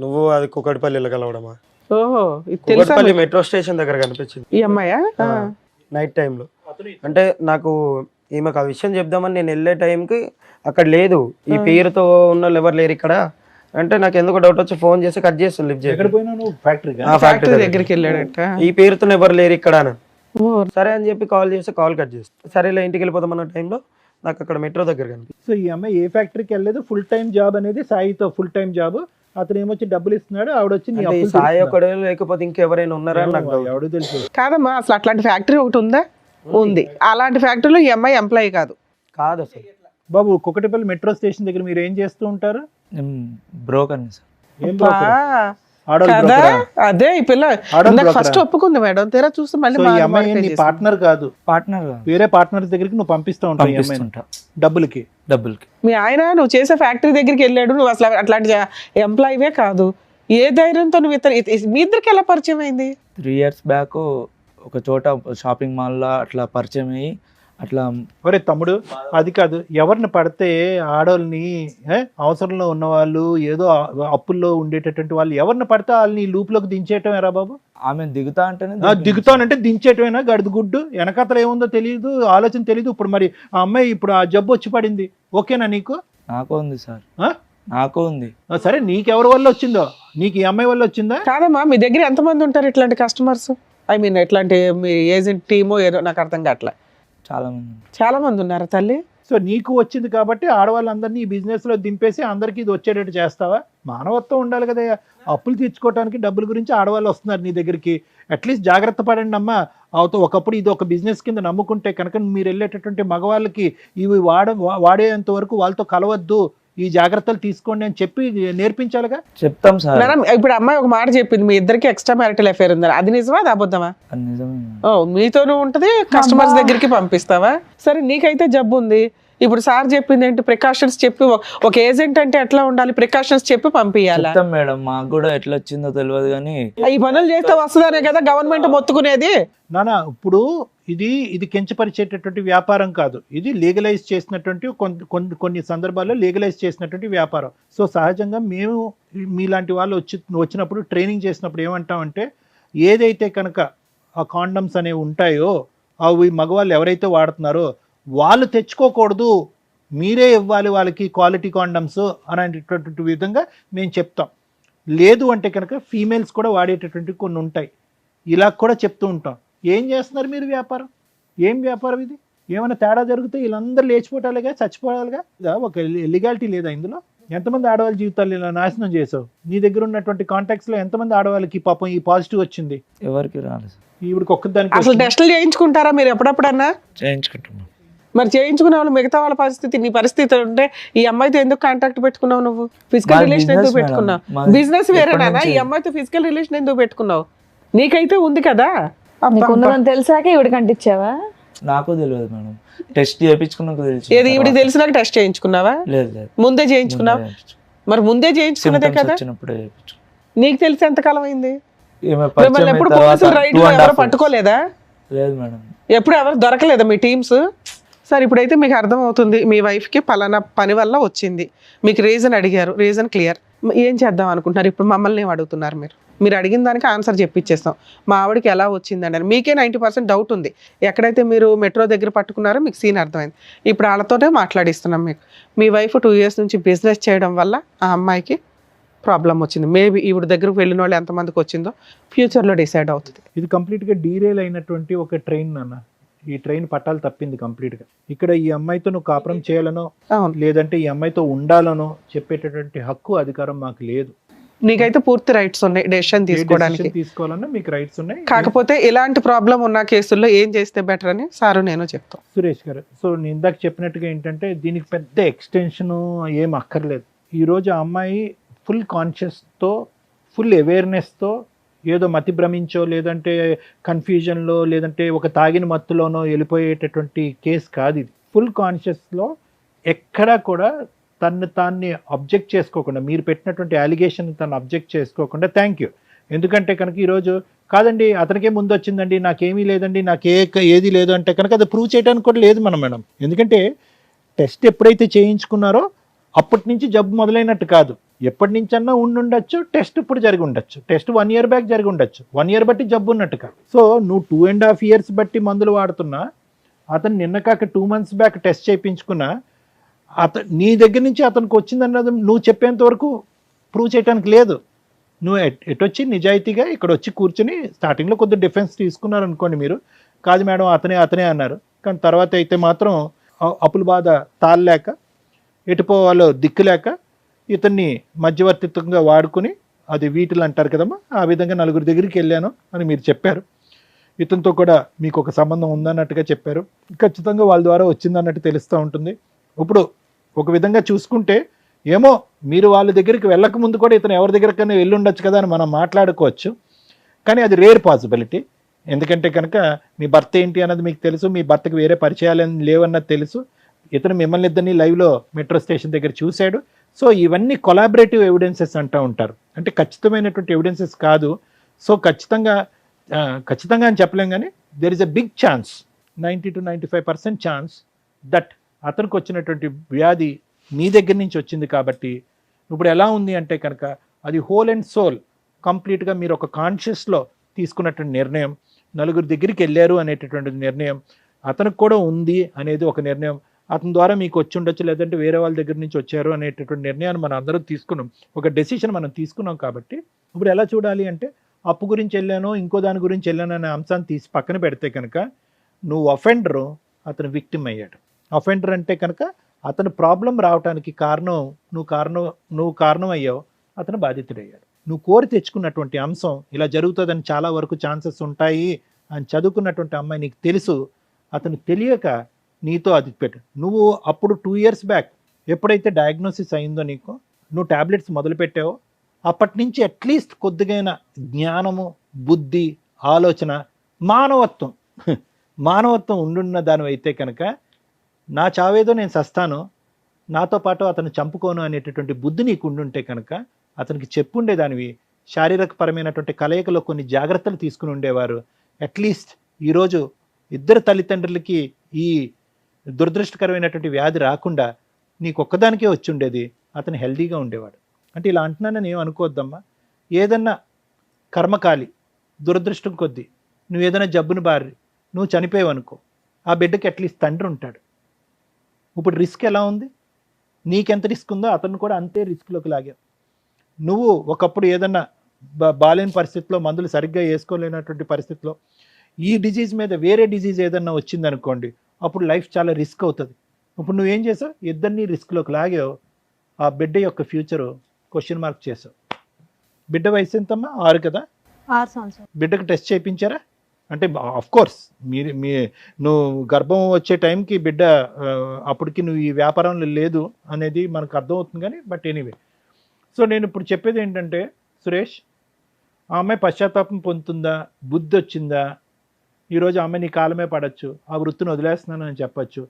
నువ్వు అది కుకట్పల్లిలో కలవడమా? ఓహో, ఇది తెలుసా? కుకట్పల్లి మెట్రో స్టేషన్ దగ్గర కనిపించింది ఈ అమ్మాయా? నైట్ టైంలో. అంటే నాకు ఈమెకు ఆ విషయం చెప్దామని నేను వెళ్ళే టైంకి అక్కడ లేదు, ఈ పేరుతో ఉన్న వాళ్ళు ఎవరు లేరు ఇక్కడ అంటే నాకు ఎందుకు డౌట్ వచ్చి ఫోన్ చేసి కట్ చేస్తాను, లిఫ్ట్ ఎక్కడ చేసి పోయినా నువ్వు ఫ్యాక్టరీగా? ఫ్యాక్టరీ దగ్గరికి వెళ్ళాడట. ఈ పేరుతో ఎవరు లేరు ఇక్కడ అని. ఓ, సరే అని చెప్పి కాల్ చేస్తే కాల్ కట్ చేస్తాను. సరేలే ఇంటికి వెళ్ళిపోతామన్న టైంలో నాకు అక్కడ మెట్రో దగ్గర కనిపించింది. సో ఈ అమ్మాయి ఏ ఫ్యాక్టరీకి వెళ్ళలేదు, ఫుల్ టైం జాబ్ అనేది సాయితో ఫుల్ టైం జాబ్. అతను ఏమొచ్చి డబ్బులు ఇస్తున్నాడు, ఆవిడ వచ్చి నీ అంటే ఈ అప్పులు సాయి తీరుస్తున్నాడు. ఒకడే లేకపోతే ఇంకెవరైనా ఉన్నారా అని నాకు doubt. ఎవడో తెలుసు. కాదమ్మా, అసలు అట్లాంటి ఫ్యాక్టరీ ఒకటి ఉందా? ఉంది. అలాంటి ఫ్యాక్టరీలో ఈ అమ్మాయి ఎంప్లాయీ కాదు. కాదు అసలు. బాబు, కుకటిపల్లి మెట్రో స్టేషన్ దగ్గర మీరు ఏం చేస్తూ ఉంటారు? నేను బ్రోకర్ని సార్. ఏం బా, broker? ఆడోళ్ళ కదా broker ఆ? అదే ఈ పిల్ల ఆడోళ్ళ నాకు broker ఫస్ట్ ఆ? ఒప్పుకుంది మేడం, తీరా చూస్తే మళ్ళీ సో ఈ మారి అమ్మాయి మారి నీ చేసింది. పార్ట్నర్ కాదు, పార్ట్నర్ కాదు, వేరే పార్ట్నర్ దగ్గరికి నువ్వు పంపిస్తూ ఉంటావు ఈ అమ్మాయిని పంపిస్తుంటా డబ్బులకి. డబ్బులకి. మీ ఆయన నువ్వు చేసే ఫ్యాక్టరీ దగ్గరికి వెళ్ళాడు, నువ్వు అసలు అట్లాంటి ఎంప్లాయీవే కాదు. ఏ ధైర్యంతో నువ్వు మీ ఇద్దరికి ఎలా పరిచయం అయింది? 3 years బ్యాక్ ఒక చోట షాపింగ్ మాల్లో అట్లా పరిచయం అయ్యి అట్లా. ఒరే తమ్ముడు, అది కాదు, ఎవరిని పడితే ఆడోళ్ళని అవసరంలో ఉన్న వాళ్ళు, ఏదో అప్పుల్లో ఉండేటటువంటి వాళ్ళు ఎవరిని పడితే వాళ్ళని లూప్ లోకి దించేయటం ఎరా బాబు? ఆమె దిగుతా అంటేనే దిగుతానంటే దించేయటమేనా? గడుదు గుడ్డు వెనకతలు ఏముందో తెలియదు, ఆలోచన తెలియదు. ఇప్పుడు మరి ఆ అమ్మాయి ఇప్పుడు ఆ జబ్బు వచ్చి పడింది, ఓకేనా నీకు? నాకు ఉంది సార్, ఆ? నాకు ఉంది. సరే, నీకెవరి వల్ల వచ్చిందో? నీకు ఈ అమ్మాయి వల్ల వచ్చిందా? కాదమ్మా, మీ దగ్గర ఎంతమంది ఉంటారు ఇట్లాంటి కస్టమర్స్? ఐ మీన్ ఇట్లాంటి మీ ఏజెంట్ టీమో ఏదో నాకు అర్థం కావట్లే. చాలా మంది. చాలా మంది ఉన్నారా తల్లి? సో నీకు వచ్చింది కాబట్టి ఆడవాళ్ళందరినీ ఈ బిజినెస్ లో దింపేసి అందరికీ ఇది వచ్చేటట్టు చేస్తావా? మానవత్వం ఉండాలి కదా. అప్పులు తీర్చుకోవడానికి డబ్బుల గురించి ఆడవాళ్ళు వస్తున్నారు నీ దగ్గరికి. అట్లీస్ట్ జాగ్రత్త పడండి అమ్మా. ఒకప్పుడు ఇది ఒక బిజినెస్ కింద నమ్ముకుంటే కనుక మీరు వెళ్ళేటటువంటి మగవాళ్ళకి ఇవి వాడేంత వరకు వాళ్ళతో కలవద్దు, ఈ జాగ్రత్తలు తీసుకోండి అని చెప్పి నేర్పించాలిగా. చెప్తాం సార్. మేడం, ఇప్పుడు అమ్మాయి ఒక మాట చెప్పింది, మీ ఇద్దరికి ఎక్స్ట్రా మ్యారిటల్ అఫేర్ ఉందని. అది నిజమా, అది అబద్ధమా? అది నిజమే. ఓ, మీతోనూ ఉంటది, కస్టమర్స్ దగ్గరికి పంపిస్తావా? సరే, నీకైతే జబ్బు ఉంది. ఇప్పుడు సార్ చెప్పింది ఏంటి? ప్రికాషన్స్ చెప్పి, ఒక ఏజెంట్ అంటే ఎట్లా ఉండాలి, ప్రికాషన్స్ చెప్పి పంపించాలా? చెప్తాం మేడం, మాకు కూడా ఎట్లా వచ్చిందో తెలియదు కానీ ఈ పనులు చేస్తే వస్తుందనే కదా గవర్నమెంట్ మొత్తుకునేది. నానా, ఇప్పుడు ఇది కించపరిచేటటువంటి వ్యాపారం కాదు, ఇది లీగలైజ్ చేసినటువంటి కొన్ని సందర్భాల్లో లీగలైజ్ చేసినటువంటి వ్యాపారం. సో సహజంగా మేము మీలాంటి వాళ్ళు వచ్చినప్పుడు ట్రైనింగ్ చేసినప్పుడు ఏమంటామంటే, ఏదైతే కనుక ఆ కాండమ్స్ అనేవి ఉంటాయో అవి మగవాళ్ళు ఎవరైతే వాడుతున్నారో వాళ్ళు తెచ్చుకోకూడదు, మీరే ఇవ్వాలి వాళ్ళకి క్వాలిటీ కాండమ్స్ అనేటటువంటి విధంగా మేము చెప్తాం. లేదు అంటే కనుక ఫీమేల్స్ కూడా వాడేటటువంటి కొన్ని ఉంటాయి, ఇలా కూడా చెప్తూ ఉంటాం. ఏం చేస్తున్నారు మీరు వ్యాపారం? ఏం వ్యాపారం ఇది? ఏమైనా తేడా జరిగితే వీళ్ళందరూ లేచిపోవటాలిగా, చచ్చిపోవాలిగా. ఒక లీగాలిటీ లేదా ఇందులో? ఎంతమంది ఆడవాళ్ళ జీవితాలు ఇలా నాశనం చేసావు? నీ దగ్గర ఉన్నటువంటి కాంటాక్ట్స్ లో ఎంతమంది ఆడవాళ్ళకి పాపం ఈ పాజిటివ్ వచ్చింది? ఎవరికి రాలేదు సార్. ఈవిడికి ఒక్కదానికి అసలు టెస్టులు చేయించుకుంటారా మీరు ఎప్పుడప్పుడన్నా? చేయించుకుంటున్నాం. మరి చేయించుకునే వాళ్ళు మిగతా వాళ్ళ పరిస్థితి, నీ పరిస్థితి ఉంటే ఈ అమ్మాయితో ఎందుకు కాంటాక్ట్ పెట్టుకున్నావు? నువ్వు ఫిజికల్ మాది రిలేషన్ business ఎందుకు మేడం. పెట్టుకున్నావు? మాది బిజినెస్ వేరేనా? ఎప్పటి ఈ నుంచి? అమ్మాయితో ఫిజికల్ రిలేషన్ ఎందుకు పెట్టుకున్నావు? నీకైతే ఉంది కదా. నీకు ఉన్నదని తెలిసాక ఇవిడికి అంటించావా? నాకు తెలియదు మేడం, టెస్ట్ చేయించుకున్నాక తెలిసి. ఏది ఈవిడికి తెలిసినాక టెస్ట్ చేయించుకున్నావా? లేదు లేదు, ముందే చేయించుకున్నావా? మరి ముందే చేయించుకున్నదే సిమ్టమ్స్ కదా. వచ్చినప్పుడే చేయించుకున్నాం. నీకు తెలిసి ఎంతకాలం అయింది? ఈమె మిమ్మల్ని పరిచయం ఎప్పుడు అయిన తర్వాత పోలీసులు రైడ్ 2.5 ఎవరు years. పట్టుకోలేదా? లేదు మేడం. ఎప్పుడు ఎవరు దొరకలేదా మీ టీమ్స్? సరే, ఇప్పుడైతే మీకు అర్థమవుతుంది మీ వైఫ్కి పలానా పని వల్ల వచ్చింది, మీకు రీజన్ అడిగారు, రీజన్ క్లియర్. ఏం చేద్దాం అనుకుంటున్నారు? ఇప్పుడు మమ్మల్ని ఏం అడుగుతున్నారు? మీరు అడిగిన దానికి ఆన్సర్ చెప్పిచ్చేస్తాం. మా ఆవిడకి ఎలా వచ్చిందండి అని. మీకే 90% డౌట్ ఉంది. ఎక్కడైతే మీరు మెట్రో దగ్గర పట్టుకున్నారో మీకు సీన్ అర్థమైంది. ఇప్పుడు వాళ్ళతోనే మాట్లాడిస్తున్నాం. మీ వైఫ్ 2 years నుంచి బిజినెస్ చేయడం వల్ల ఆ అమ్మాయికి ప్రాబ్లం వచ్చింది. మేబీ ఈవిడ దగ్గరకు వెళ్ళిన వాళ్ళు ఎంతమందికి వచ్చిందో ఫ్యూచర్లో డిసైడ్ అవుతుంది. ఇది కంప్లీట్గా డీరేల్ అయినటువంటి ఒక ట్రైన్ నాన్న. ఈ ట్రైన్ పట్టాలు తప్పింది కంప్లీట్గా. ఇక్కడ ఈ అమ్మాయితో నువ్వు కాపురం చేయాలనో అవును, లేదంటే ఈ అమ్మాయితో ఉండాలనో చెప్పేటటువంటి హక్కు అధికారం మాకు లేదు. నీకైతే పూర్తి రైట్స్ ఉన్నాయి డెసిషన్ ఏ తీసుకోవడానికి. decision తీసుకోవాలన్నా మీకు రైట్స్ ఉన్నాయి. కాకపోతే ఇలాంటి ప్రాబ్లం ఉన్న కేసుల్లో ఏం చేస్తే బెటర్ అని సారు నేను చెప్తాం. సురేష్ గారు, సో నేను ఇందాక చెప్పినట్టుగా ఏంటంటే దీనికి పెద్ద ఎక్స్టెన్షన్ ఏం అక్కర్లేదు. ఈరోజు ఆ అమ్మాయి ఫుల్ కాన్షియస్తో, ఫుల్ అవేర్నెస్తో, ఏదో మతి భ్రమించో లేదంటే కన్ఫ్యూజన్లో లేదంటే ఒక తాగిన మత్తులోనో వెళ్ళిపోయేటటువంటి కేసు కాదు ఇది. ఫుల్ కాన్షియస్లో ఎక్కడా కూడా తాన్ని అబ్జెక్ట్ చేసుకోకుండా, మీరు పెట్టినటువంటి అలిగేషన్ తను అబ్జెక్ట్ చేసుకోకుండా థ్యాంక్ యూ. ఎందుకంటే కనుక ఈరోజు కాదండి అతనికే ముందు వచ్చిందండి, నాకేమీ లేదండి, ఏది లేదు అంటే కనుక అది ప్రూవ్ చేయడానికి కూడా లేదు మేడం. ఎందుకంటే టెస్ట్ ఎప్పుడైతే చేయించుకున్నారో అప్పటి నుంచి జబ్బు మొదలైనట్టు కాదు, ఎప్పటి నుంచన్నా ఉండొచ్చు, టెస్ట్ ఇప్పుడు జరిగి ఉండొచ్చు, టెస్ట్ 1 year బ్యాక్ జరిగి ఉండొచ్చు, 1 year బట్టి జబ్బు ఉన్నట్టు కాదు. సో నువ్వు 2.5 years బట్టి మందులు వాడుతున్నా, అతను నిన్న కాక 2 months బ్యాక్ టెస్ట్ చేయించుకున్నా, నీ దగ్గర నుంచి అతనికి వచ్చిందన్నది నువ్వు చెప్పేంత వరకు ప్రూవ్ చేయడానికి లేదు. నువ్వు ఎటొచ్చి నిజాయితీగా ఇక్కడ వచ్చి కూర్చొని స్టార్టింగ్లో కొద్దిగా డిఫెన్స్ తీసుకున్నారనుకోండి, మీరు కాదు మేడం అతనే అన్నారు, కానీ తర్వాత అయితే మాత్రం అప్పుల బాధ తాళలేక ఎటుపోవాలో దిక్కులేక ఇతన్ని మధ్యవర్తిత్వంగా వాడుకుని, అది వీటిలు అంటారు కదమ్మా, ఆ విధంగా 4 దగ్గరికి వెళ్ళాను అని మీరు చెప్పారు. ఇతనితో కూడా మీకు ఒక సంబంధం ఉందన్నట్టుగా చెప్పారు. ఖచ్చితంగా వాళ్ళ ద్వారా వచ్చిందన్నట్టు తెలుస్తూ ఉంటుంది. ఇప్పుడు ఒక విధంగా చూసుకుంటే ఏమో మీరు వాళ్ళ దగ్గరికి వెళ్ళక ముందు కూడా ఇతను ఎవరి దగ్గరకైనా వెళ్ళి ఉండొచ్చు కదా అని మనం మాట్లాడుకోవచ్చు, కానీ అది రేర్ పాసిబిలిటీ. ఎందుకంటే కనుక మీ భర్త ఏంటి అన్నది మీకు తెలుసు, మీ భర్తకు వేరే పరిచయాలు లేవన్నది తెలుసు, ఇతను మిమ్మల్ని ఇద్దరిని లైవ్లో మెట్రో స్టేషన్ దగ్గర చూశాడు. సో ఇవన్నీ కొలాబరేటివ్ ఎవిడెన్సెస్ అంటూ ఉంటారు, అంటే ఖచ్చితమైనటువంటి ఎవిడెన్సెస్ కాదు. సో ఖచ్చితంగా అని చెప్పలేం, కానీ there is a big chance, 90 to 95% chance that అతనికి వచ్చినటువంటి వ్యాధి మీ దగ్గర నుంచి వచ్చింది. కాబట్టి ఇప్పుడు ఎలా ఉంది అంటే కనుక అది హోల్ అండ్ సోల్ కంప్లీట్గా మీరు ఒక కాన్షియస్లో తీసుకున్నటువంటి నిర్ణయం, 4 దగ్గరికి వెళ్ళారు అనేటటువంటి నిర్ణయం, అతనికి కూడా ఉంది అనేది ఒక నిర్ణయం, అతని ద్వారా మీకు వచ్చి ఉండొచ్చు, లేదంటే వేరే వాళ్ళ దగ్గర నుంచి వచ్చారు అనేటటువంటి నిర్ణయాన్ని మనం అందరం తీసుకున్నాం, ఒక డెసిషన్ మనం తీసుకున్నాం. కాబట్టి ఇప్పుడు ఎలా చూడాలి అంటే అప్పు గురించి వెళ్ళాను, ఇంకో దాని గురించి వెళ్ళాను అనే అంశాన్ని తీసి పక్కన పెడితే కనుక నువ్వు అఫెండరు, అతను విక్టిమ్ అయ్యాడు. అఫెండర్ అంటే కనుక అతను ప్రాబ్లం రావడానికి నువ్వు కారణం అయ్యావు, అతను బాధితుడయ్యాడు. నువ్వు కోరి తెచ్చుకున్నటువంటి అంశం ఇలా జరుగుతుందని చాలా వరకు ఛాన్సెస్ ఉంటాయి అని చదువుకున్నటువంటి అమ్మాయి నీకు తెలుసు, అతను తెలియక నీతో అది పెట్టు. నువ్వు అప్పుడు 2 years బ్యాక్ ఎప్పుడైతే డయాగ్నోసిస్ అయిందో నీకు, నువ్వు ట్యాబ్లెట్స్ మొదలుపెట్టావో అప్పటి నుంచి అట్లీస్ట్ కొద్దిగైన జ్ఞానము, బుద్ధి, ఆలోచన, మానవత్వం ఉండున్న దాని అయితే కనుక నా చావేదో నేను సస్తాను, నాతో పాటు అతను చంపుకోను అనేటటువంటి బుద్ధి నీకు ఉండుంటే కనుక అతనికి చెప్పుండేదానివి, శారీరకపరమైనటువంటి కలయికలో కొన్ని జాగ్రత్తలు తీసుకుని ఉండేవారు. అట్లీస్ట్ ఈరోజు ఇద్దరు తల్లిదండ్రులకి ఈ దురదృష్టకరమైనటువంటి వ్యాధి రాకుండా నీకు ఒక్కదానికే వచ్చి ఉండేది, అతను హెల్దీగా ఉండేవాడు. అంటే ఇలా అంటున్నానని ఏం అనుకోవద్దమ్మా. ఏదన్నా కర్మకాలి దురదృష్టం కొద్దీ నువ్వు ఏదైనా జబ్బును బారి నువ్వు చనిపోయావు అనుకో, ఆ బిడ్డకి అట్లీస్ట్ తండ్రి ఉంటాడు. ఇప్పుడు రిస్క్ ఎలా ఉంది, నీకెంత రిస్క్ ఉందో అతను కూడా అంతే రిస్క్లోకి లాగావు. నువ్వు ఒకప్పుడు ఏదన్నా బాలేని పరిస్థితిలో, మందులు సరిగ్గా వేసుకోలేనటువంటి పరిస్థితిలో ఈ డిజీజ్ మీద వేరే డిజీజ్ ఏదన్నా వచ్చిందనుకోండి, అప్పుడు లైఫ్ చాలా రిస్క్ అవుతుంది. ఇప్పుడు నువ్వేం చేసావు, ఇద్దరిని రిస్క్లోకి లాగావు, ఆ బిడ్డ యొక్క ఫ్యూచరు క్వశ్చన్ మార్క్ చేసావు. బిడ్డ వయసు ఎంతమ్మా, 6 కదా? 6 సంవత్సరాలు. బిడ్డకు టెస్ట్ చేయించారా? అంటే ఆఫ్ కోర్స్ నువ్వు గర్భం వచ్చే టైంకి బిడ్డ అప్పటికి నువ్వు ఈ వ్యాపారంలో లేదు అనేది మనకు అర్థమవుతుంది, కానీ బట్ ఎనీవే. సో నేను ఇప్పుడు చెప్పేది ఏంటంటే సురేష్, ఆ అమ్మాయి పశ్చాత్తాపం పొందుతుందా, బుద్ధి వచ్చిందా, ఈరోజు అమ్మాయి నీ కాలమే పడవచ్చు, ఆ వృత్తిని వదిలేస్తున్నాను అని చెప్పచ్చు.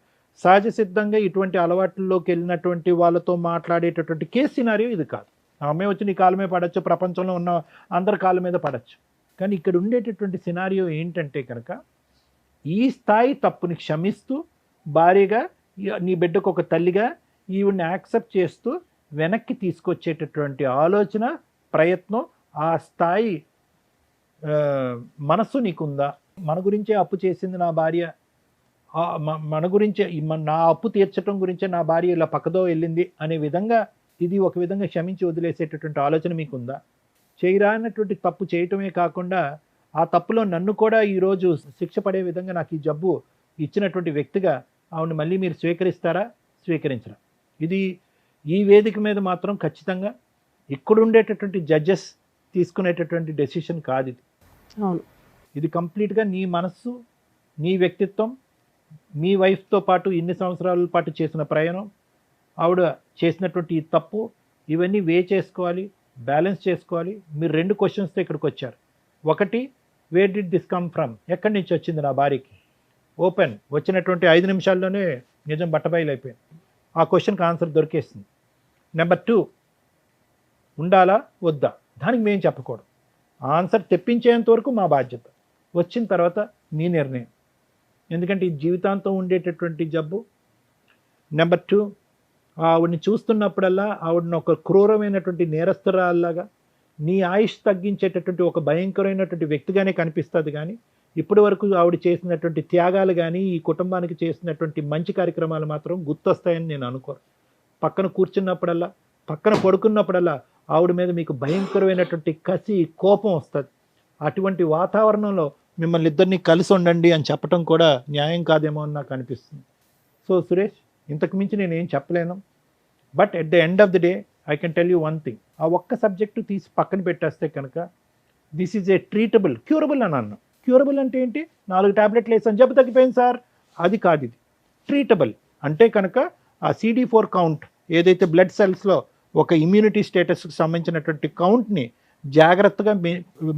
సహజ సిద్ధంగా ఇటువంటి అలవాట్లలోకి వెళ్ళినటువంటి వాళ్ళతో మాట్లాడేటటువంటి కేస్ సినారియో ఇది కాదు. ఆ అమ్మాయి వచ్చి నీ కాలమే పడవచ్చు, ప్రపంచంలో ఉన్న అందరి కాళ్ళ మీద పడవచ్చు. కానీ ఇక్కడ ఉండేటటువంటి సినారియో ఏంటంటే కనుక ఈ స్థాయి తప్పుని క్షమిస్తూ భార్యగా, నీ బిడ్డకు ఒక తల్లిగా ఈవిడ్ని యాక్సెప్ట్ చేస్తూ వెనక్కి తీసుకొచ్చేటటువంటి ఆలోచన, ప్రయత్నం, ఆ స్థాయి మనస్సు నీకుందా? మన గురించే అప్పు చేసింది నా భార్య, మన గురించే నా అప్పు తీర్చడం గురించే నా భార్య ఇలా పక్కదో వెళ్ళింది అనే విధంగా, ఇది ఒక విధంగా క్షమించి వదిలేసేటటువంటి ఆలోచన మీకుందా? చేయరానటువంటి తప్పు చేయటమే కాకుండా ఆ తప్పులో నన్ను కూడా ఈరోజు శిక్ష పడే విధంగా నాకు ఈ జబ్బు ఇచ్చినటువంటి వ్యక్తిగా ఆవిడ మళ్ళీ మీరు స్వీకరిస్తారా, స్వీకరించరా? ఇది ఈ వేదిక మీద మాత్రం ఖచ్చితంగా ఇక్కడ ఉండేటటువంటి జడ్జెస్ తీసుకునేటటువంటి డెసిషన్ కాదు ఇది. అవును, ఇది కంప్లీట్గా నీ మనస్సు, నీ వ్యక్తిత్వం, మీ వైఫ్తో పాటు ఇన్ని సంవత్సరాల పాటు చేసిన ప్రయాణం, ఆవిడ చేసినటువంటి ఈ తప్పు, ఇవన్నీ చేసుకోవాలి, బ్యాలెన్స్ చేసుకోవాలి. మీరు 2 క్వశ్చన్స్తో ఇక్కడికి వచ్చారు. ఒకటి, where did this come from, ఎక్కడి నుంచి వచ్చింది నా భార్యకి? ఓపెన్, వచ్చినటువంటి 5 నిమిషాల్లోనే నిజం బట్టబయలు అయిపోయింది. ఆ క్వశ్చన్కి ఆన్సర్ దొరికేస్తుంది. నెంబర్ 2, ఉండాలా వద్దా దానికి మేము చెప్పకూడదు. ఆన్సర్ తెప్పించేంత వరకు మా బాధ్యత, వచ్చిన తర్వాత మీ నిర్ణయం. ఎందుకంటే ఇది జీవితాంతం ఉండేటటువంటి జబ్బు. నెంబర్ 2, ఆవిడని చూస్తున్నప్పుడల్లా ఆవిడని ఒక క్రూరమైనటువంటి నేరస్తురాల్లాగా, నీ ఆయుష్ తగ్గించేటటువంటి ఒక భయంకరమైనటువంటి వ్యక్తిగానే కనిపిస్తుంది. కానీ ఇప్పటి వరకు ఆవిడ చేసినటువంటి త్యాగాలు కానీ ఈ కుటుంబానికి చేసినటువంటి మంచి కార్యక్రమాలు మాత్రం గుర్తొస్తాయని నేను అనుకోను. పక్కన కూర్చున్నప్పుడల్లా, పక్కన పడుకున్నప్పుడల్లా ఆవిడ మీద మీకు భయంకరమైనటువంటి కసి, కోపం వస్తుంది. అటువంటి వాతావరణంలో మిమ్మల్ని ఇద్దరిని కలిసి ఉండండి అని చెప్పడం కూడా న్యాయం కాదేమో అని నాకు అనిపిస్తుంది. సో సురేష్, ఇంతకు మించి నేను ఏం చెప్పలేను. But at the end of the day I can tell you one thing. ఆ ఒక్క సబ్జెక్టు తీసి పక్కన పెట్టేస్తే కనుక this is a treatable, curable అని అన్నాను. క్యూరబుల్ అంటే ఏంటి? 4 టాబ్లెట్లు వేసాను జబ్బు తగ్గిపోయింది సార్, అది కాదు. ఇది ట్రీటబుల్ అంటే కనుక ఆ CD4 కౌంట్ ఏదైతే బ్లడ్ సెల్స్లో ఒక ఇమ్యూనిటీ స్టేటస్కి సంబంధించినటువంటి కౌంట్ని జాగ్రత్తగా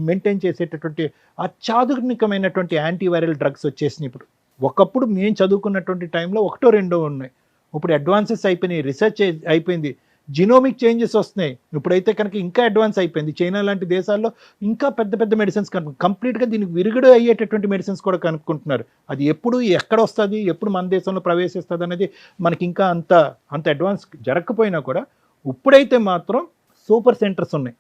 మెయింటైన్ చేసేటటువంటి అత్యాధునికమైనటువంటి యాంటీవైరల్ డ్రగ్స్ వచ్చేసినాయి ఇప్పుడు. ఒకప్పుడు మేము చదువుకున్నటువంటి టైంలో 1, 2 ఉన్నాయి. ఇప్పుడు అడ్వాన్సెస్ అయిపోయినాయి, రీసెర్చ్ అయిపోయింది, జినోమిక్ చేంజెస్ వస్తున్నాయి. ఇప్పుడైతే కనుక ఇంకా అడ్వాన్స్ అయిపోయింది. చైనా లాంటి దేశాల్లో ఇంకా పెద్ద పెద్ద మెడిసిన్స్ కంప్లీట్గా దీనికి విరుగుడు అయ్యేటటువంటి మెడిసిన్స్ కూడా కనుక్కుంటున్నారు. అది ఎప్పుడు ఎక్కడ వస్తుంది, ఎప్పుడు మన దేశంలో ప్రవేశిస్తుంది అనేది మనకి ఇంకా అంత అడ్వాన్స్ జరగకపోయినా కూడా ఇప్పుడైతే మాత్రం సూపర్ సెంటర్స్ ఉన్నాయి.